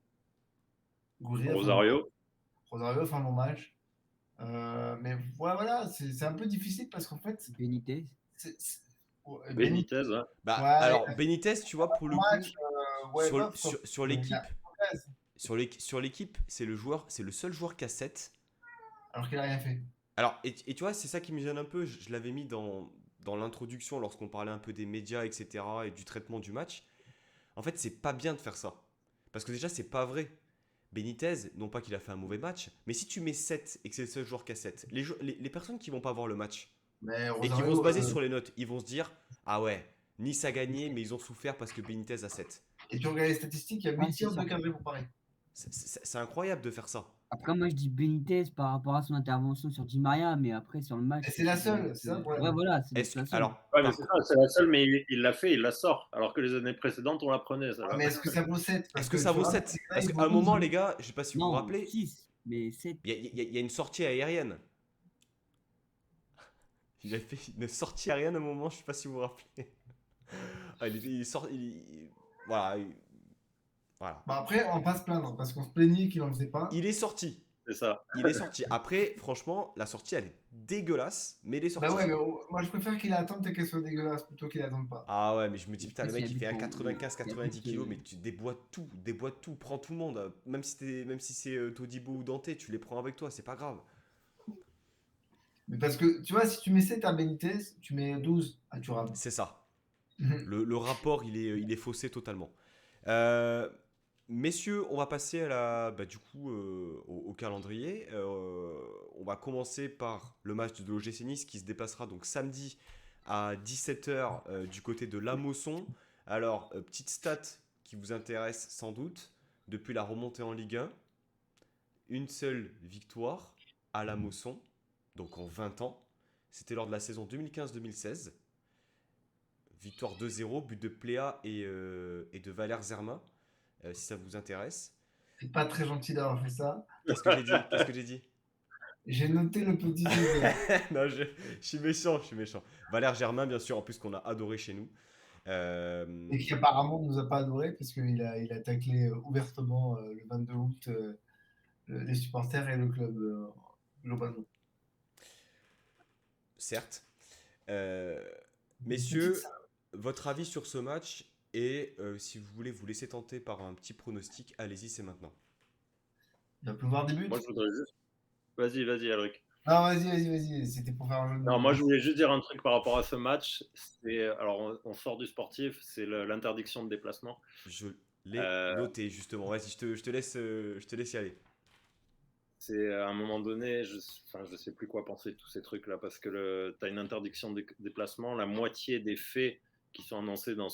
Guiri a fait un bon match. Rosario, Rosario a fait un bon match. Mais ouais, voilà, c'est un peu difficile parce qu'en fait, Benitez. ouais, Benitez, hein. Bah, ouais, alors, Benitez, tu vois, pour le un coup, match, ouais, bof, sur il a l'équipe, 13, sur l'équipe, c'est le seul joueur qui a 7. alors qu'il a rien fait. Alors, et tu vois, c'est ça qui me gêne un peu. Je l'avais mis dans l'introduction lorsqu'on parlait un peu des médias, etc. et du traitement du match. En fait, c'est pas bien de faire ça. Parce que déjà, c'est pas vrai. Benitez, non pas qu'il a fait un mauvais match, mais si tu mets 7 et que c'est le seul joueur qui a 7, les personnes qui vont pas voir le match Mais et qui vont se Rosario, baser sur les notes, ils vont se dire ah ouais, Nice a gagné, mais ils ont souffert parce que Benitez a 7. et tu regardes les statistiques, il y a Ouais, 8 c'est tirs de ça. cadré pour Paris. C'est incroyable de faire ça. Après, moi, je dis Benitez par rapport à son intervention sur Di Maria, mais après, sur le match, Et c'est la ça doit seule, être. c'est ça le Ouais, problème. voilà, c'est Est-ce la que, seule. alors, Ouais, mais par c'est co- ça, c'est la seule, mais il l'a fait, il la sort. Alors que les années précédentes, on la prenait, Ouais, celle-là. mais est-ce que ça vaut 7? Parce est-ce que que ça tu vaut vois, 7? là, Parce il qu'à vaut un moment, 12. les gars, je sais pas si vous vous Non, rappelez, 6, mais 7. il y a une sortie aérienne. Il a fait une sortie aérienne à un moment, je sais pas si vous vous rappelez. Ah, il sort, voilà, voilà. Bah après, on va pas se plaindre parce qu'on se plaignait qu'il en faisait pas. Il est sorti. C'est ça. Il est sorti. Après, franchement, la sortie, elle est dégueulasse, mais il est Bah ouais, sorti. mais moi je préfère qu'il attende qu'elle soit dégueulasse plutôt qu'il attende pas. Ah ouais, mais je me dis, putain, Après, le s'il y mec, a il but fait un pour. Il y a 95-90 but. kilos, mais tu déboîtes tout, prends tout le monde. Même si c'est Todibo ou Dante, tu les prends avec toi, c'est pas grave. Mais parce que tu vois, si tu mets 7 à Benitez, tu mets 12 à Thuram. C'est ça. Le rapport, il est faussé totalement. Euh, Messieurs, on va passer du coup, au calendrier. On va commencer par le match de l'OGC Nice qui se déplacera donc samedi à 17h du côté de La Mosson. Alors, petite stat qui vous intéresse sans doute. Depuis la remontée en Ligue 1, une seule victoire à La Mosson, donc en 20 ans. C'était lors de la saison 2015-2016. Victoire 2-0, but de Pléa et de Valère Zermain, si ça vous intéresse. C'est pas très gentil d'avoir fait ça. Qu'est-ce que j'ai dit? Qu'est-ce que j'ai dit? J'ai noté le petit sujet. Non, je suis méchant, je suis méchant. Valère Germain, bien sûr, en plus qu'on a adoré chez nous. Et qui apparemment ne nous a pas adoré parce qu'il a taclé ouvertement le 22 août les supporters et le club globalement. Certes. Une Messieurs, petite- votre avis sur ce match et si vous voulez vous laisser tenter par un petit pronostic, allez-y, c'est maintenant. Il va pleuvoir des buts. Moi, je voudrais juste. Vas-y, Alric. Non, vas-y. C'était pour faire un jeu de Non, mots. moi, je voulais juste dire un truc par rapport à ce match. Alors, on sort du sportif, c'est l'interdiction de déplacement. Je l'ai Euh, noté justement. Vas-y, je te laisse y aller. C'est à un moment donné, je sais plus quoi penser de tous ces trucs-là, parce que tu as une interdiction de déplacement. La moitié des faits qui sont annoncés dans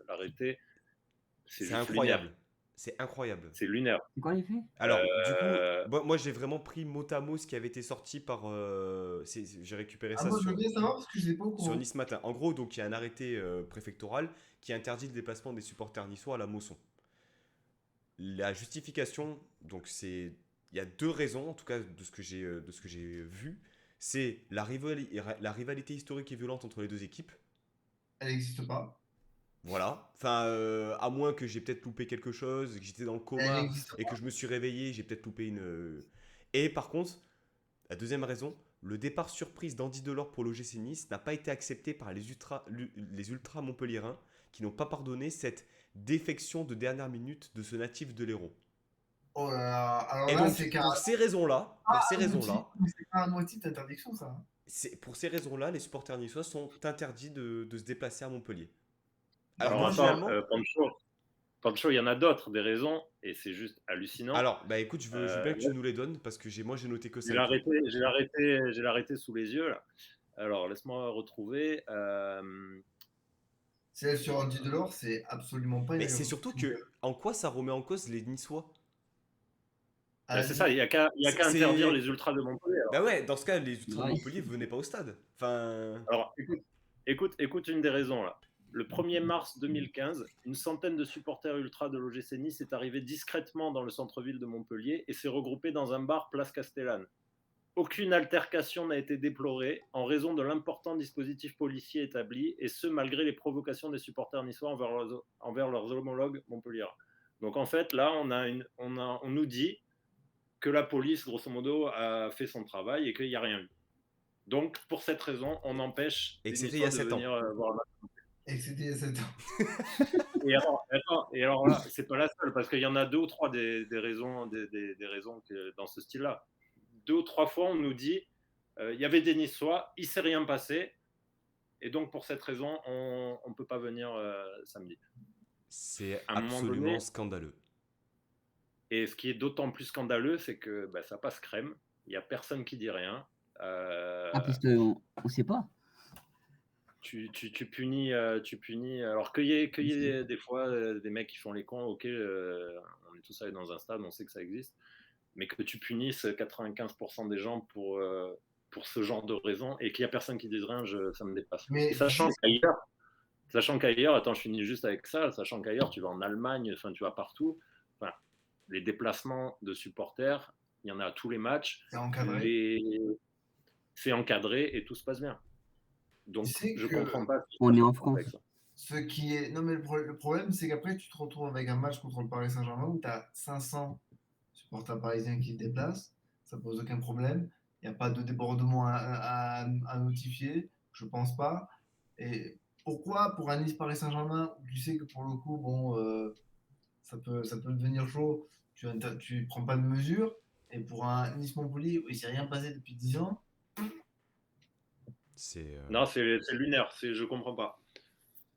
l'arrêté, c'est C'est juste incroyable. lunaire. C'est incroyable. C'est lunaire. C'est quoi les faits? Alors, du Euh, coup, moi j'ai vraiment pris mot à mot ce qui avait été sorti par. J'ai récupéré Ah, ça moi, je veux bien savoir parce que je n'ai pas au sur courant. Nice Matin. En gros, donc il y a un arrêté préfectoral qui interdit le déplacement des supporters niçois à la Mosson. La justification, donc c'est. Il y a deux raisons, en tout cas de ce que j'ai vu. C'est la rivalité historique et violente entre les deux équipes. Elle n'existe pas. Voilà. Enfin, à moins que j'ai peut-être loupé quelque chose, que j'étais dans le Elle coma n'existe et pas. que je me suis réveillé, j'ai peut-être loupé une. Et par contre, la deuxième raison, le départ surprise d'Andy Delors pour l'OGC Nice n'a pas été accepté par les ultras montpelliérains qui n'ont pas pardonné cette défection de dernière minute de ce natif de l'Hérault. Oh là là. Alors Et là, donc, c'est pour ces raisons-là, c'est pas un motif d'interdiction, ça. Hein. pour ces raisons-là, les supporters niçois sont interdits de se déplacer à Montpellier. Bah, Alors, alors, moi, attends, finalement. Pancho, il y en a d'autres, des raisons, et c'est juste hallucinant. Alors, bah écoute, je veux bien que Là, tu nous les donnes parce que moi, j'ai noté que ça. j'ai l'arrêté sous les yeux, là. Alors, laisse-moi retrouver. Celle sur Andy Delors, c'est absolument pas une Mais c'est agression surtout sexuelle. que, en quoi ça remet en cause les Niçois? Ah, C'est ça, il n'y a qu'à C'est- interdire les ultras de Montpellier. Bah ouais, dans ce cas, les ultras de Ouais. Montpellier, vous venez pas au stade. Enfin. Alors, écoute une des raisons là. Le 1er mars 2015, une centaine de supporters ultras de l'OGC Nice est arrivé discrètement dans le centre-ville de Montpellier et s'est regroupé dans un bar place Castellane. Aucune altercation n'a été déplorée en raison de l'important dispositif policier établi, et ce malgré les provocations des supporters niçois envers leurs homologues montpelliérains. Donc en fait, là, on nous dit que la police, grosso modo, a fait son travail et qu'il n'y a rien eu. Donc, pour cette raison, on empêche Et les que c'était Niçois il y a de 7 ans. venir voir le match. Et que c'était il y a 7 ans. Et alors là, c'est pas la seule, parce qu'il y en a deux ou trois des raisons dans ce style-là. 2 ou 3 fois, on nous dit il y avait des Niçois, il ne s'est rien passé. Et donc, pour cette raison, on ne peut pas venir samedi. C'est À un moment absolument donné, scandaleux. et ce qui est d'autant plus scandaleux, c'est que ça passe crème. Il n'y a personne qui dit rien. Parce qu'on ne sait pas. Tu punis, alors qu'il y ait des fois des mecs qui font les cons, ok, on est tous allés dans un stade, on sait que ça existe, mais que tu punisses 95% des gens pour ce genre de raison et qu'il n'y a personne qui dise rien, ça me dépasse. Mais Et sachant qu'ailleurs, attends, je finis juste avec ça, sachant qu'ailleurs, tu vas en Allemagne, enfin, tu vas partout, enfin, les déplacements de supporters, il y en a à tous les matchs, c'est encadré. c'est encadré et tout se passe bien. Donc, Tu sais je que comprends pas. On est en France. ce qui est. Non, mais le problème, c'est qu'après, tu te retrouves avec un match contre le Paris Saint-Germain où tu as 500 supporters parisiens qui se déplacent. Ça pose aucun problème. Il n'y a pas de débordement à notifier. Je pense pas. Et pourquoi, pour un Nice-Paris Saint-Germain, où tu sais que pour le coup, bon, ça peut devenir chaud, tu prends pas de mesures. Et pour un Nice-Montpellier où il s'est rien passé depuis 10 ans, C'est Non, c'est lunaire, je comprends pas.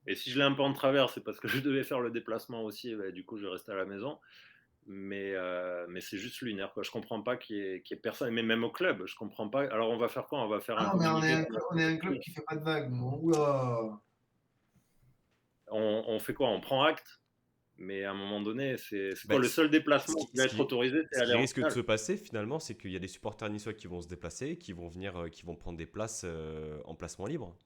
Et si je l'ai un peu en travers, c'est parce que je devais faire le déplacement aussi, et du coup je restais à la maison. Mais c'est juste lunaire, quoi. Je comprends pas qu'il y ait personne, mais même au club, je comprends pas. Alors on va faire quoi? On va faire un ah non, mais communiqué. on est un club qui fait pas de vagues. Nous. Oula. On fait quoi? On prend acte, mais à un moment donné, c'est Bah, quoi le seul déplacement ce qui va être autorisé, c'est ce qui aller en risque de finale. se passer finalement, c'est qu'il y a des supporters niçois qui vont se déplacer, qui vont venir, qui vont prendre des places en placement libre.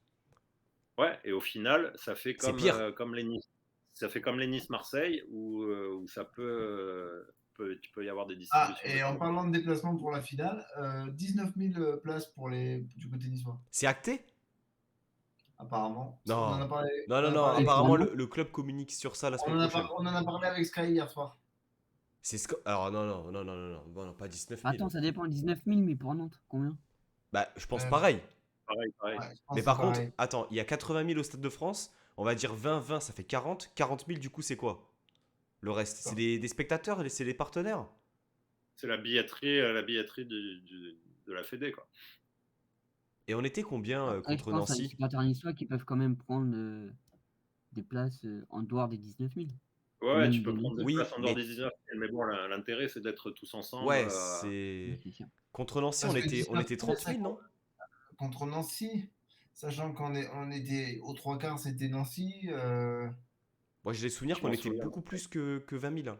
Ouais, et au final, ça fait C'est pire. comme les Nice. Ça fait comme les Nice-Marseille où ça tu peux y avoir des Ah, distributions de et en billets. parlant de déplacement pour la finale, 19 000 places du côté niçois, C'est acté? apparemment. On en a Non. parlé, Non, on non, en a non. parlé, Et pour Apparemment, Nantes, le club communique sur ça la on semaine en a prochaine. on en a parlé avec Sky hier soir. Alors, non, non, non, non, non, non. Bon, non, pas 19 000. attends, ça dépend. 19 000, mais pour Nantes, combien? Bah, je pense Euh, pareil. Pareil, pareil. ouais, je pense Mais que c'est par contre, pareil. attends, il y a 80 000 au Stade de France. On va dire 20, 20, ça fait 40. 40 000, du coup, c'est quoi? Le reste, c'est des spectateurs, c'est des partenaires? C'est la billetterie de la Fédé, quoi. Et on était combien Après, je contre pense à des Nancy? supporters niçois qui peuvent quand même prendre des places en dehors des 19 000. Ouais, Et ouais, même tu peux des prendre des Nantais. Oui, places en dehors mais des 19, mais bon, l'intérêt, c'est d'être tous ensemble. ouais, Oui, c'est. c'est sûr. Contre Nancy, Parce que on 19 était 000, 30 000, non? contre Nancy, sachant on était aux trois quarts, c'était Nancy, Moi, j'ai les souvenirs Je qu'on m'en était souviens. beaucoup plus que 20 000. Hein.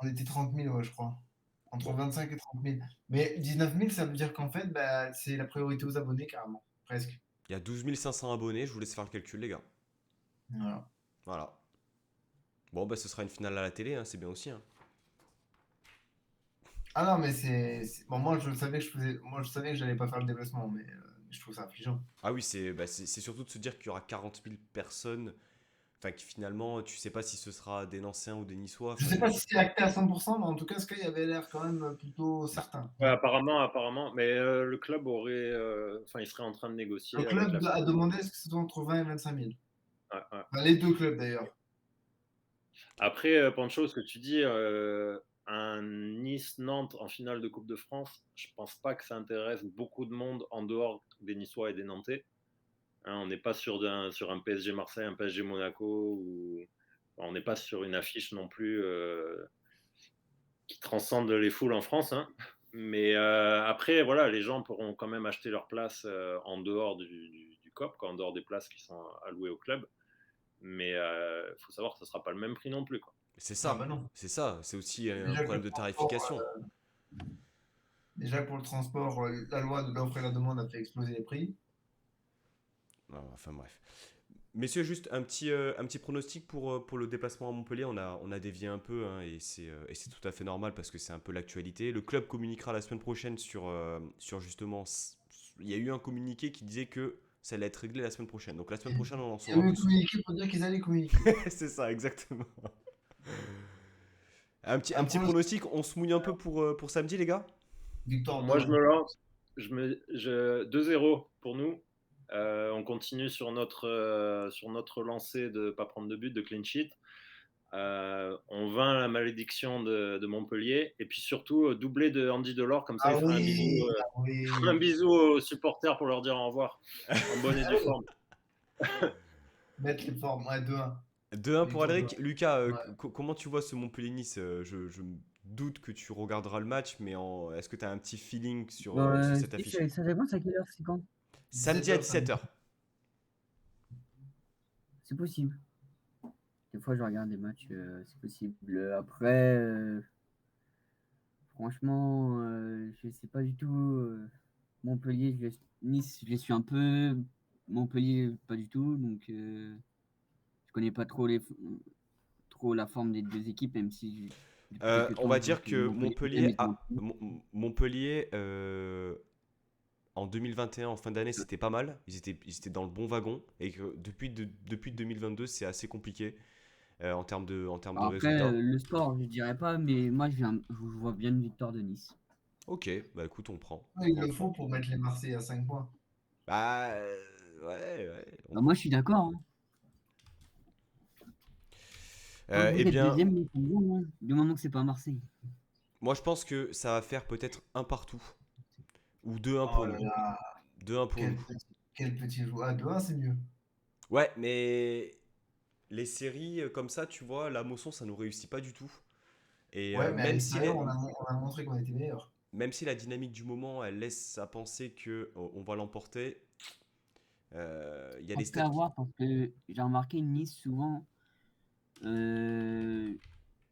on était 30 000, ouais, je crois. Entre Bon, 25 et 30 000. Mais 19 000, ça veut dire qu'en fait, bah, c'est la priorité aux abonnés, carrément. Presque. il y a 12 500 abonnés, je vous laisse faire le calcul, les gars. Voilà. Voilà. Bon, bah, ce sera une finale à la télé, hein, c'est bien aussi. Hein. Ah non, mais bon, moi, je savais que moi, je savais que j'allais pas faire le déplacement, mais je trouve ça affligeant. Ah oui, c'est surtout de se dire qu'il y aura 40 000 personnes. Enfin, qui finalement, tu sais pas si ce sera des Nancéens ou des Niçois. Je Enfin, sais pas si c'est acté à 100%, mais en tout cas, Sky avait l'air quand même plutôt certain. Ouais, apparemment, mais le club il serait en train de Le négocier avec la club a Fédé. demandé ce que ce soit entre 20 et 25 000. Ouais, ouais. Enfin, les deux clubs, d'ailleurs. Après, Pancho, ce que tu dis, un Nice-Nantes en finale de Coupe de France, je pense pas que ça intéresse beaucoup de monde en dehors des Niçois et des Nantais. Hein, on n'est pas sur un PSG Marseille, un PSG Monaco, on n'est pas sur une affiche non plus qui transcende les foules en France. Hein. Mais après, voilà, les gens pourront quand même acheter leur place en dehors du COP, en dehors des places qui sont allouées au club. Mais il faut savoir que ce ne sera pas le même prix non plus. Quoi. c'est Ah bah ça. non. C'est ça. C'est aussi un Déjà que problème le de transport, tarification. déjà pour le transport, la loi de l'offre et la demande a fait exploser les prix. Enfin bref. Messieurs, juste un petit pronostic pour le déplacement à Montpellier. On a dévié un peu hein, et c'est tout à fait normal parce que c'est un peu l'actualité. Le club communiquera la semaine prochaine sur justement. Il y a eu un communiqué qui disait que ça allait être réglé la semaine prochaine. Donc la semaine prochaine, on en Il y a saura eu plus. communiqué pour dire qu'ils allaient communiquer. C'est ça, exactement. Un Un petit pronostic, pronostic, on se mouille un peu pour samedi, les gars? victoire Moi, je 2-1. me lance. 2-0 pour nous. On continue sur notre lancée de ne pas prendre de but, de clean sheet. On vainc la malédiction de Montpellier. Et puis surtout, doublé de Andy Delors, comme ça, il Ah fera oui, ah un oui. bisou aux supporters pour leur dire au revoir, en bonne et due forme. Mettre les formes, ouais, 2-1. 2-1 pour Victoire de Alric. Lucas, ouais. comment tu vois ce Montpellier-Nice? Je me doute que tu regarderas le match, mais est-ce que tu as un petit feeling sur cette affiche? Ça dépend, c'est à quelle heure, c'est quand? Samedi à 17h. 17h. C'est possible. Des fois, je regarde des matchs, c'est possible. Après, franchement, je sais pas du tout. Montpellier, Nice, je les suis un peu. Montpellier, pas du tout. Donc, je connais pas trop la forme des deux équipes, même si depuis quelques On temps, va je vois dire que que Montpellier est jamais Montpellier en 2021, en fin d'année, c'était pas mal. Ils étaient dans le bon wagon. Et que depuis 2022, c'est assez compliqué en termes de Après, résultats. le score, je dirais pas, mais moi, je vois bien une victoire de Nice. Ok, bah écoute, on prend. Ouais, il le faut pour mettre les Marseillais à 5 points. Bah ouais. Bah, moi, je suis d'accord. Hein. Vous Eh êtes bien, deuxième, mais c'est bon, hein, du moment que c'est pas Marseille. moi je pense que ça va faire peut-être un partout. Ou 2-1 Oh pour là nous. là, 2-1 pour nous. quel petit joueur. Ah, 2-1, c'est mieux. Ouais, mais les séries comme ça, tu vois, la Mosson, ça nous réussit pas du tout. Et Ouais, mais à l'extérieur, on a montré qu'on était meilleurs. même si la dynamique du moment, elle laisse à penser que on va l'emporter, il y a les Après stats qui... avoir, parce que j'ai remarqué Nice, souvent, euh,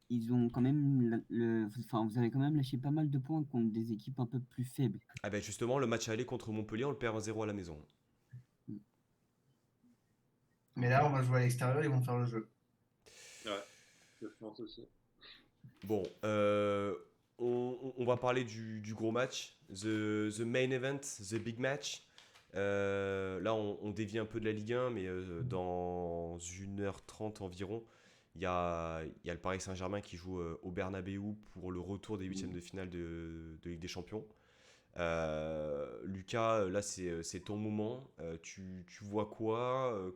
ils ont quand même, enfin, vous avez quand même lâché pas mal de points contre des équipes un peu plus faibles. Ah ben justement, le match aller contre Montpellier, on le perd 1-0 à la maison. Mais là, on va jouer à l'extérieur, ils vont faire le jeu. Ouais, je pense aussi. Bon, on va parler du gros match, the main event, the big match. Là, on dévie un peu de la Ligue 1, mais dans 1h30 environ, il y a le Paris Saint-Germain qui joue au Bernabeu pour le retour des huitièmes de finale de Ligue des Champions. Lucas, là, c'est ton moment. Tu vois quoi?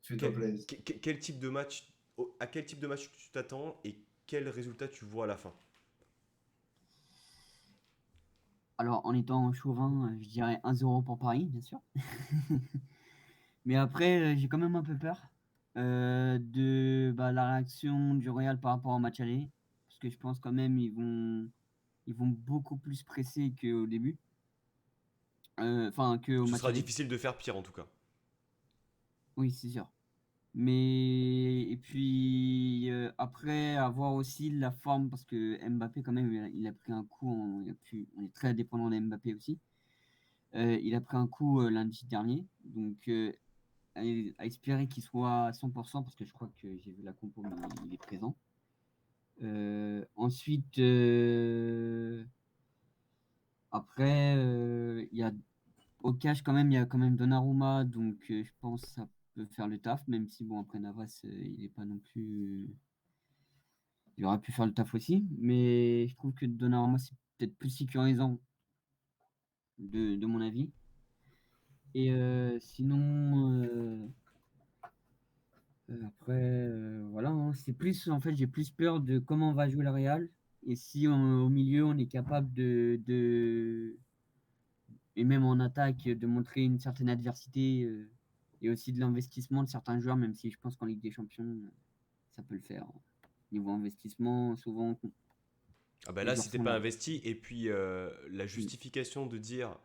Fais-toi plaisir. Quel type de match, à quel type de match tu t'attends et quel résultat tu vois à la fin? Alors, en étant chauvin, je dirais 1-0 pour Paris, bien sûr. Mais après, j'ai quand même un peu peur de la réaction du Real par rapport au match aller. Parce que je pense quand même ils vont beaucoup plus presser qu'au début. Enfin, qu'au Ce match sera aller. difficile de faire pire en tout cas. Oui, c'est sûr. Mais et puis après avoir aussi la forme parce que Mbappé quand même il a pris un coup on est très dépendant de Mbappé aussi. Il a pris un coup lundi dernier donc à espérer qu'il soit à 100% parce que je crois que j'ai vu la compo mais il est présent. Ensuite après il y a au cash quand même il y a quand même Donnarumma donc je pense que ça peut faire le taf même si bon après Navas il est pas non plus il aurait pu faire le taf aussi, mais je trouve que Donnarumma, c'est peut-être plus sécurisant de mon avis. Et sinon, après, voilà, hein, c'est plus, en fait, j'ai plus peur de comment va jouer le Real. Et si au milieu, on est capable et même en attaque, de montrer une certaine adversité et aussi de l'investissement de certains joueurs, même si je pense qu'en Ligue des Champions, ça peut le faire. Niveau investissement, souvent, Ah bah les là, joueurs si t'es sont pas là. investi, et puis la justification de dire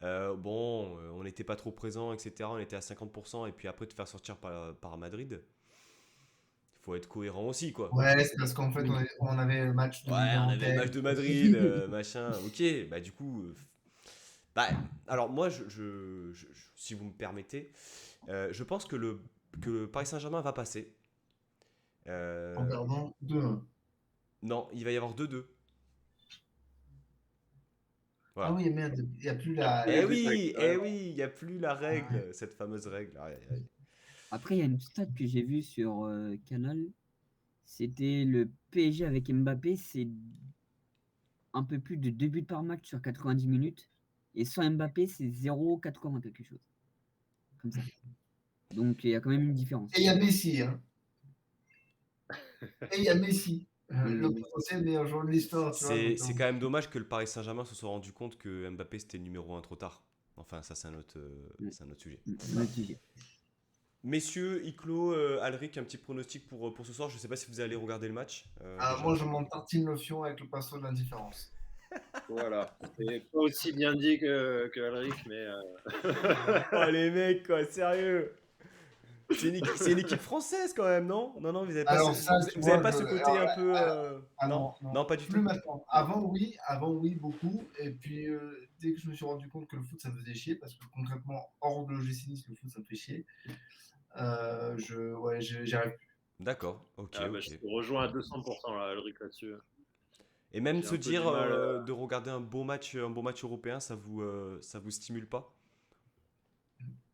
bon, on n'était pas trop présent, etc., on était à 50%, et puis après te faire sortir par Madrid, il faut être cohérent aussi, quoi. Ouais, c'est parce qu'en fait, Oui. on avait le match de Ligue Ouais, 1 on en avait le match tête. de Madrid, machin, ok, bah du coup. Bah, alors moi, si vous me permettez, je pense que Paris Saint-Germain va passer. En Euh, perdant 2-1. non, il va y avoir 2-2. Ah Voilà. oui, merde, il n'y a plus Eh la... oui, eh oui, il n'y a plus la Ah, règle, cette fameuse règle. Aïe, aïe, aïe. Après, il y a une stat que j'ai vue sur Canal. C'était le PSG avec Mbappé, c'est un peu plus de 2 buts par match sur 90 minutes. Et sans Mbappé, c'est 0,80 quelque chose. Comme ça. Donc il y a quand même une différence. et il y a Messi, hein. Et il y a Messi, le potentiel meilleur joueur de l'histoire, tu vois. C'est quand même dommage que le Paris Saint-Germain se soit rendu compte que Mbappé c'était le numéro 1 trop tard. Enfin, ça, c'est un autre sujet. Le sujet. Messieurs, Iclo, Alric, un petit pronostic pour ce soir. Je sais pas si vous allez regarder le match. Déjà. Moi, je m'en tartine le fion avec le pinceau de l'indifférence. Voilà. C'est pas aussi bien dit que Alric, mais Oh les mecs, quoi, sérieux. C'est une équipe française quand même, non? Non, vous avez pas, Alors ça, vous, tu vous avez vois, pas ce côté un peu. Non, non, pas du plus tout. maintenant. Avant, oui, beaucoup. Et puis, dès que je me suis rendu compte que le foot, ça me faisait chier, parce que concrètement, hors de l'OGC Nice, le foot, ça me fait chier. J'arrive plus. D'accord, ok. je te rejoins à 200% là, Alric là-dessus. Et même J'ai se un peu dire du mal, de regarder un bon match européen, ça vous stimule pas?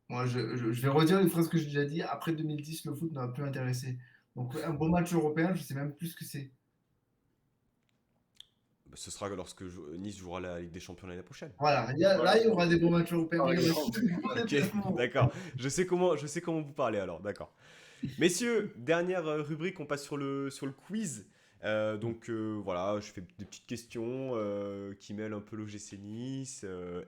Moi, je vais redire une phrase que j'ai déjà dit. Après 2010, le foot ne m'a plus intéressé. Donc, un bon match européen, je sais même plus ce que c'est. Bah, ce sera lorsque Nice jouera la Ligue des Champions l'année prochaine. Voilà, là, il y aura des bons matchs européens. Par Mais il y aura exemple. plus de bons Ok, déplacements. d'accord. Je sais comment vous parlez alors, d'accord. Messieurs, dernière rubrique, on passe sur le quiz. Voilà, je fais des petites questions qui mêlent un peu l'OGC Nice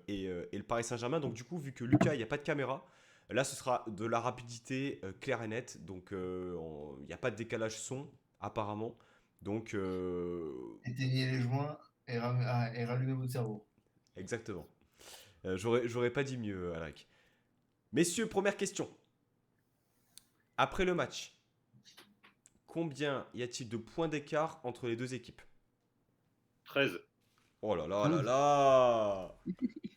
et le Paris Saint-Germain. Donc du coup, vu que Lucas, il n'y a pas de caméra, là ce sera de la rapidité claire et nette. Donc il n'y a pas de décalage son apparemment. Donc Éteignez les joints et rallumez votre cerveau. exactement. J'aurais pas dit mieux, Alec. Messieurs, première question. Après le match, combien y a-t-il de points d'écart entre les deux équipes? 13. Oh là là là là!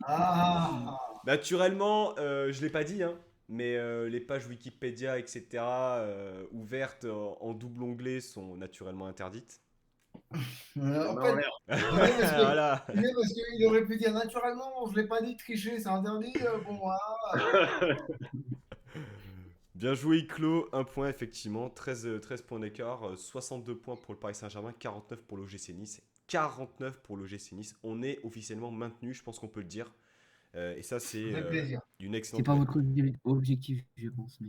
Ah! Naturellement, je l'ai pas dit, hein, mais les pages Wikipédia, etc., ouvertes en double onglet sont naturellement interdites. En mains en fait, l'air. Voilà. parce qu'il aurait pu dire naturellement, je l'ai pas dit, tricher, c'est interdit. Bon, voilà. Bien joué, Iclo. Un point, effectivement. 13 points d'écart. 62 points pour le Paris Saint-Germain. 49 pour l'OGC Nice. 49 pour l'OGC Nice. On est officiellement maintenu, je pense qu'on peut le dire. Et ça, c'est Ça fait plaisir. une C'est excellente pas nouvelle. votre objectif, je pense. Mais...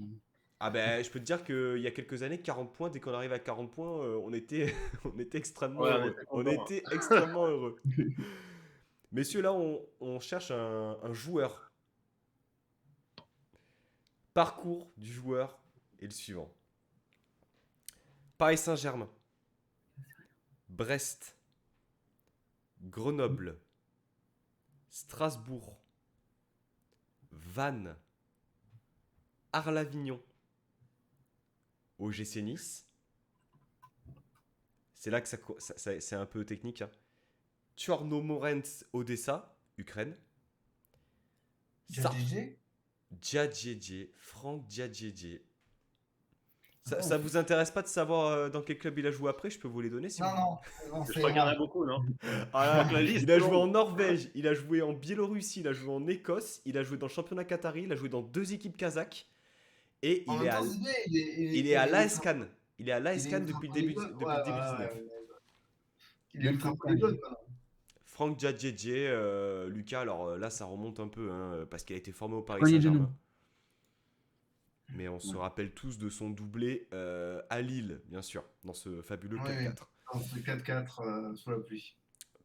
Ah ben, je peux te dire qu'il y a quelques années, 40 points, dès qu'on arrive à 40 points, on était, on était extrêmement Ouais, on heureux. était On content. était extrêmement heureux. Messieurs, là, on cherche un joueur. Parcours du joueur est le suivant. Paris Saint-Germain, Brest, Grenoble, Strasbourg, Vannes, Arles-Avignon, OGC Nice. C'est là que c'est un peu technique. Hein. Tchornomorets, Odessa, Ukraine. Djadjidji Djadjedje, Franck Djadjedje. Ça vous intéresse pas de savoir dans quel club il a joué après? Je peux vous les donner si vous voulez. Non, Je c'est crois qu'il y en a beaucoup, non? Ah, La liste il a est joué longue. en Norvège, il a joué en Biélorussie, il a joué en Écosse, il a joué dans le championnat qatari, il a joué dans 2 équipes kazakhs et En il même est à, temps, c'est bien, il est à l'AS Cannes. Il est à l'AS il est Cannes ultra depuis le début, polyglotte. depuis le début 19. Il est ultra polyglotte, maintenant. Franck Djadjedje, Lucas, alors là ça remonte un peu parce qu'il a été formé au Paris Connais de Saint-Germain. nom. Mais on se rappelle tous de son doublé à Lille, bien sûr, dans ce fabuleux 4-4. Dans ce 4-4 sous la pluie.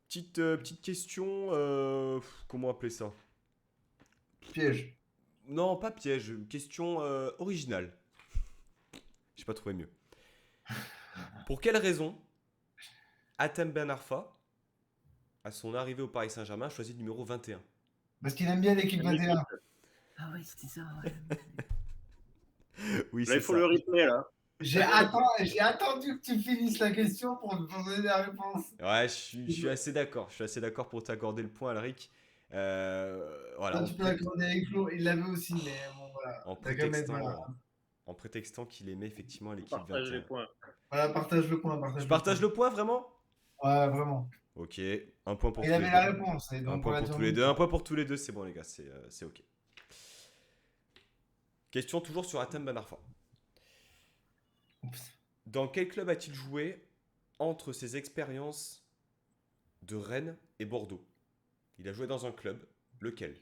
Petite question, comment appeler ça? Piège. Non, pas piège, question originale. J'ai pas trouvé mieux. Pour quelle raison Hatem Ben Arfa, à son arrivée au Paris Saint-Germain, choisit le numéro 21? Parce qu'il aime bien l'équipe 21. Ah ouais, c'était ça. Ouais. Oui, Là, c'est il faut ça. le replay, là. J'ai attendu que tu finisses la question pour te donner la réponse. Ouais, je suis assez d'accord. Je suis assez d'accord pour t'accorder le point, Alric. Voilà, Toi, tu peux l'accorder avec Flo, il l'avait aussi, mais bon, voilà. en T'as quand même, prétextant qu'il aimait effectivement l'équipe Partage 21. les points. voilà, partage le point. Je partage le point, vraiment? Ouais, vraiment. Ok, un point pour Il tous avait les la deux. réponse. Et Un donc, point on pour l'a tous les dit deux. Un point pour tous les deux, c'est bon, les gars, c'est ok. Question toujours sur Hatem Ben Arfa. Oups. Dans quel club a-t-il joué entre ses expériences de Rennes et Bordeaux? Il a joué dans un club, lequel?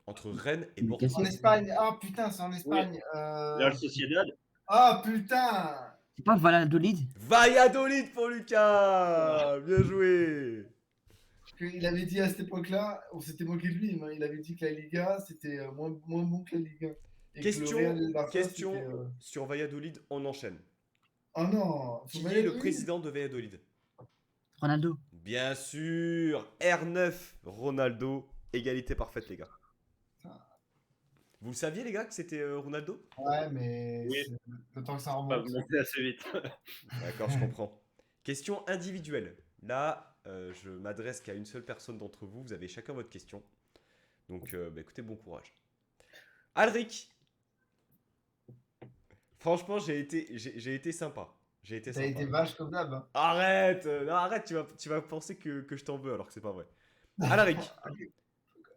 Entre Rennes et Bordeaux. En Espagne. Ah putain, c'est en Espagne. Real Sociedad. Ah putain. C'est pas Valladolid? Valladolid pour Lucas. Bien joué. Parce qu'il avait dit à cette époque-là, on s'était moqué de lui, mais il avait dit que la Liga, c'était moins bon que la Ligue 1. Et que le Real et le Barça, Question c'était... sur Valladolid, on enchaîne. Oh non, faut Qui pas est le être- président de Valladolid? Ronaldo. Bien sûr, R9, Ronaldo, égalité parfaite les gars. Vous le saviez les gars que c'était Ronaldo? Ouais, mais Oui. le temps que ça Pas remonte. monter assez vite. D'accord, je comprends. Question individuelle. Là, je m'adresse qu'à une seule personne d'entre vous. Vous avez chacun votre question. Donc, écoutez, bon courage. Alric. Franchement, j'ai été sympa. J'ai été T'as sympa. été vache comme d'hab. Hein. Arrête, non, arrête, tu vas penser que je t'en veux alors que c'est pas vrai. Alaric,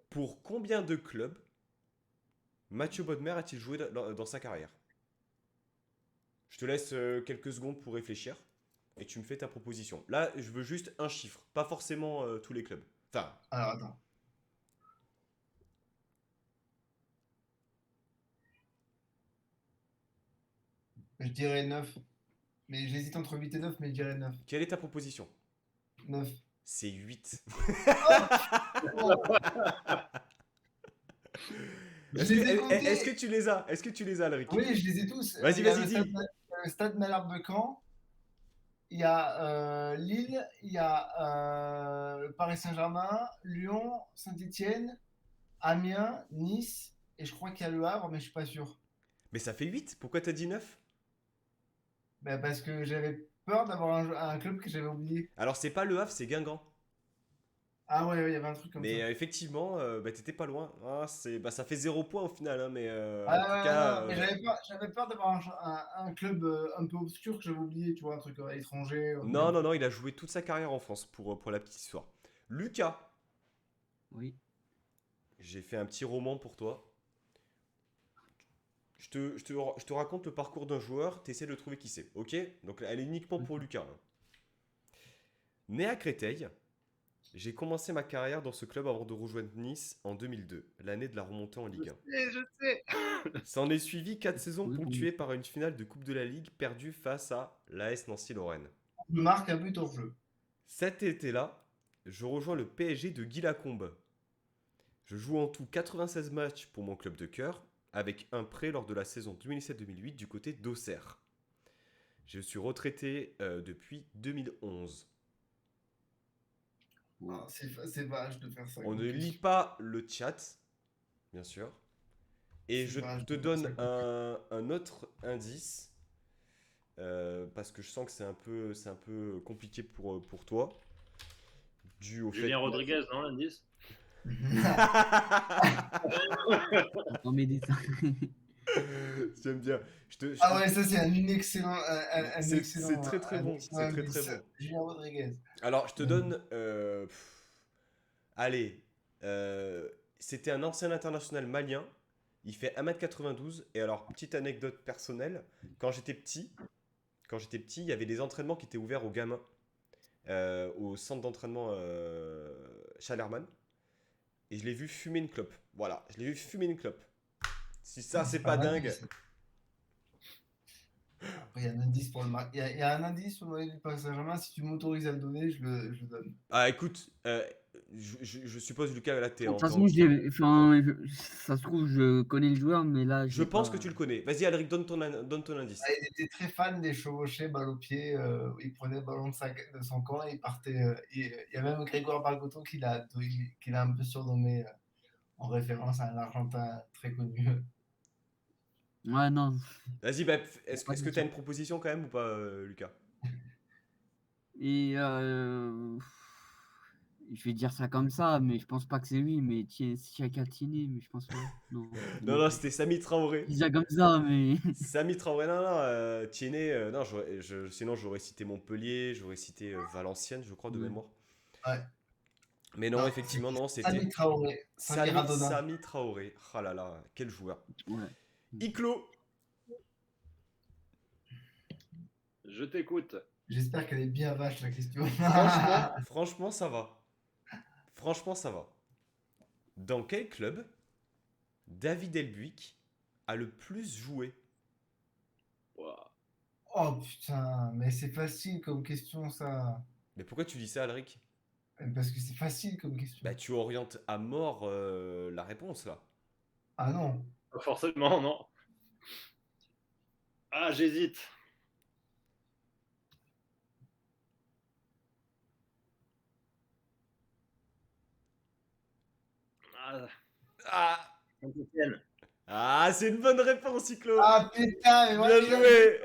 pour combien de clubs Mathieu Bodmer a-t-il joué dans sa carrière? Je te laisse quelques secondes pour réfléchir et tu me fais ta proposition. Là, je veux juste un chiffre, pas forcément tous les clubs. Enfin, Alors, attends. Je dirais 9. Mais j'hésite entre 8 et 9, mais je dirais 9. quelle est ta proposition? 9. C'est 8. Je les ai comptés. Est-ce que tu les as? Est-ce que tu les as, Alaric? Oui, je les ai tous. Vas-y, Il y a vas-y, le dis. Stade Malherbe de Caen. Il y a Lille. Il y a le Paris Saint-Germain, Lyon, Saint-Étienne, Amiens, Nice. Et je crois qu'il y a Le Havre, mais je suis pas sûr. Mais ça fait 8. Pourquoi t'as dit 9? Ben, parce que j'avais peur d'avoir un club que j'avais oublié. Alors, c'est pas Le Havre, c'est Guingamp. Ah ouais, il y avait un truc comme Mais ça. effectivement, t'étais pas loin. Ah, ça fait 0 point au final, hein, mais Ah en tout ouais, cas, non, mais j'avais peur d'avoir un club un peu obscur que j'avais oublié, tu vois, un truc étranger. non, non, non, il a joué toute sa carrière en France pour la petite histoire. Lucas, Oui. j'ai fait un petit roman pour toi. Je te raconte le parcours d'un joueur, tu essaies de trouver qui c'est, ok? Donc elle est uniquement pour Lucas. Hein. Né à Créteil, j'ai commencé ma carrière dans ce club avant de rejoindre Nice en 2002, l'année de la remontée en Ligue 1. Je sais. S'en est suivi 4 saisons Oui, ponctuées par une finale de Coupe de la Ligue perdue face à l'AS Nancy-Lorraine. Je marque un but hors jeu. Cet été-là, je rejoins le PSG de Guy Lacombe. Je joue en tout 96 matchs pour mon club de cœur, avec un prêt lors de la saison 2007-2008 du côté d'Auxerre. Je suis retraité depuis 2011. Ah, c'est vache de faire ça. On comme ne lit question. pas le chat, bien sûr. Et C'est je vache te de faire ça donne comme un autre indice, parce que je sens que c'est un peu compliqué pour toi, dû au Julien fait... Rodriguez, non, l'indice? Dans mes dessins. J'aime bien. Ah ouais, ça c'est un excellent. C'est très très bon. excellent C'est très très indice. bon. Julien Rodriguez. Alors, je te donne. Allez. C'était un ancien international malien. Il fait 1m92. Et alors, petite anecdote personnelle. Quand j'étais petit, il y avait des entraînements qui étaient ouverts aux gamins au centre d'entraînement Chalerman. Et je l'ai vu fumer une clope. Voilà, je l'ai vu fumer une clope. Si ça, c'est pas un dingue. indice. Après, il y a un indice pour le il y a un indice sur le maillot du Paris Saint-Germain. Si tu m'autorises à le donner, je le donne. Ah, écoute, je suppose, Lucas, là, t'es De en toute façon, ça se trouve, je connais le joueur, mais là, Je pense que tu le connais. Vas-y, Alric, donne ton indice. Ah, il était très fan des chevauchés, balle au pied. Il prenait le ballon de son camp et il partait. Il y a même Grégoire Bargoton qui l'a un peu surnommé en référence à un Argentin très connu. Ouais, non. Vas-y, est-ce Pas que du tu as tout. une proposition quand même ou pas, Lucas? Et je vais dire ça comme ça, mais je pense pas que c'est lui, mais Tiakatine, mais je pense pas. Non. Non, non, c'était Sami Traoré. Je dis ça comme ça, mais. Sami Traoré, non, non, Tiennet, non, sinon j'aurais cité Montpellier, j'aurais cité Valenciennes, je crois, de Ouais. mémoire. Ouais. Mais non, Non, effectivement, non, Sami c'était Traoré. Sami Radona. Sami Traoré. Ah là là, quel joueur. Ouais. Iclo, Je t'écoute. J'espère qu'elle est bien vache la question. franchement, ça va. Franchement, ça va. Dans quel club David Elbuik a le plus joué? Ouah. Oh putain, mais c'est facile comme question ça. Mais pourquoi tu dis ça, Alric? Parce que c'est facile comme question. Bah, tu orientes à mort la réponse, là. Ah non. Pas forcément, non. Ah, j'hésite. Ah, Ah, Saint-Étienne. ah, c'est une bonne réponse, Cyclo. Ah putain, mais Bien joué.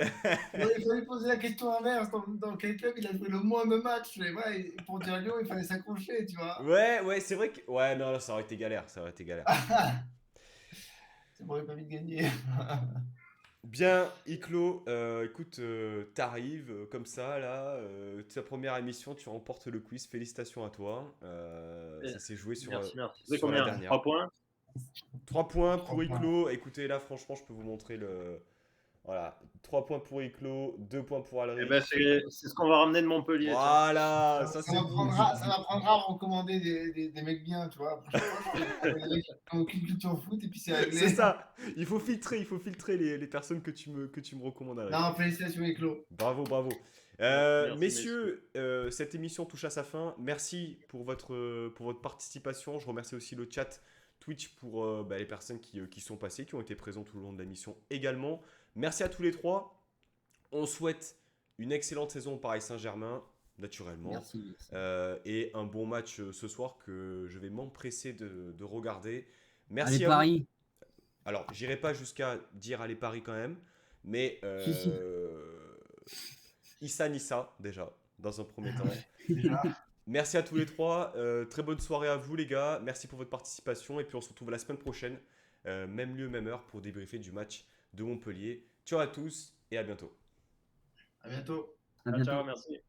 il aurait fallu poser la question inverse. Dans quel club il a joué le moins de matchs? Et ouais, pour dire Lyon, il fallait s'accrocher, tu vois. Ouais, ouais, c'est vrai que... Ouais, non, là, ça aurait été galère, ça aurait été galère. Ça m'aurait permis de gagner. Bien, Iclo, écoute, t'arrives comme ça, là, ta première émission, tu remportes le quiz, félicitations à toi. Ça s'est joué Merci, merci. C'est sur la combien? dernière. 3 points? 3 points 3 pour points. Iclo. Écoutez, là, franchement, je peux vous montrer le... Voilà, 3 points pour Iclo, 2 points pour Eh Alric. ben, c'est ce qu'on va ramener de Montpellier. Tiens. Voilà, ça Ça c'est bon. m'apprendra à recommander des mecs bien, tu vois. La prochaine fois, je vais recommander des mecs qui n'ont aucune culture foot et puis c'est C'est réglé. ça. Il faut filtrer les personnes que tu me recommandes, Alric. Non, félicitations, Éclos. Bravo, bravo. Merci, Messieurs, cette émission touche à sa fin. Merci pour votre participation. Je remercie aussi le chat Twitch pour les personnes qui sont passées, qui ont été présentes tout le long de l'émission également. Merci à tous les trois. On souhaite une excellente saison au Paris Saint-Germain, naturellement. Merci. Et un bon match ce soir que je vais m'empresser de regarder. Allez, Merci à vous. Paris. Alors, j'irai pas jusqu'à dire allez Paris quand même, mais Si. Issa Nissa déjà, dans un premier temps. Déjà. Merci à tous les trois, très bonne soirée à vous les gars, merci pour votre participation et puis on se retrouve la semaine prochaine, même lieu, même heure pour débriefer du match de Montpellier. Ciao à tous et à bientôt. À bientôt. À Ciao, bientôt. ciao, merci.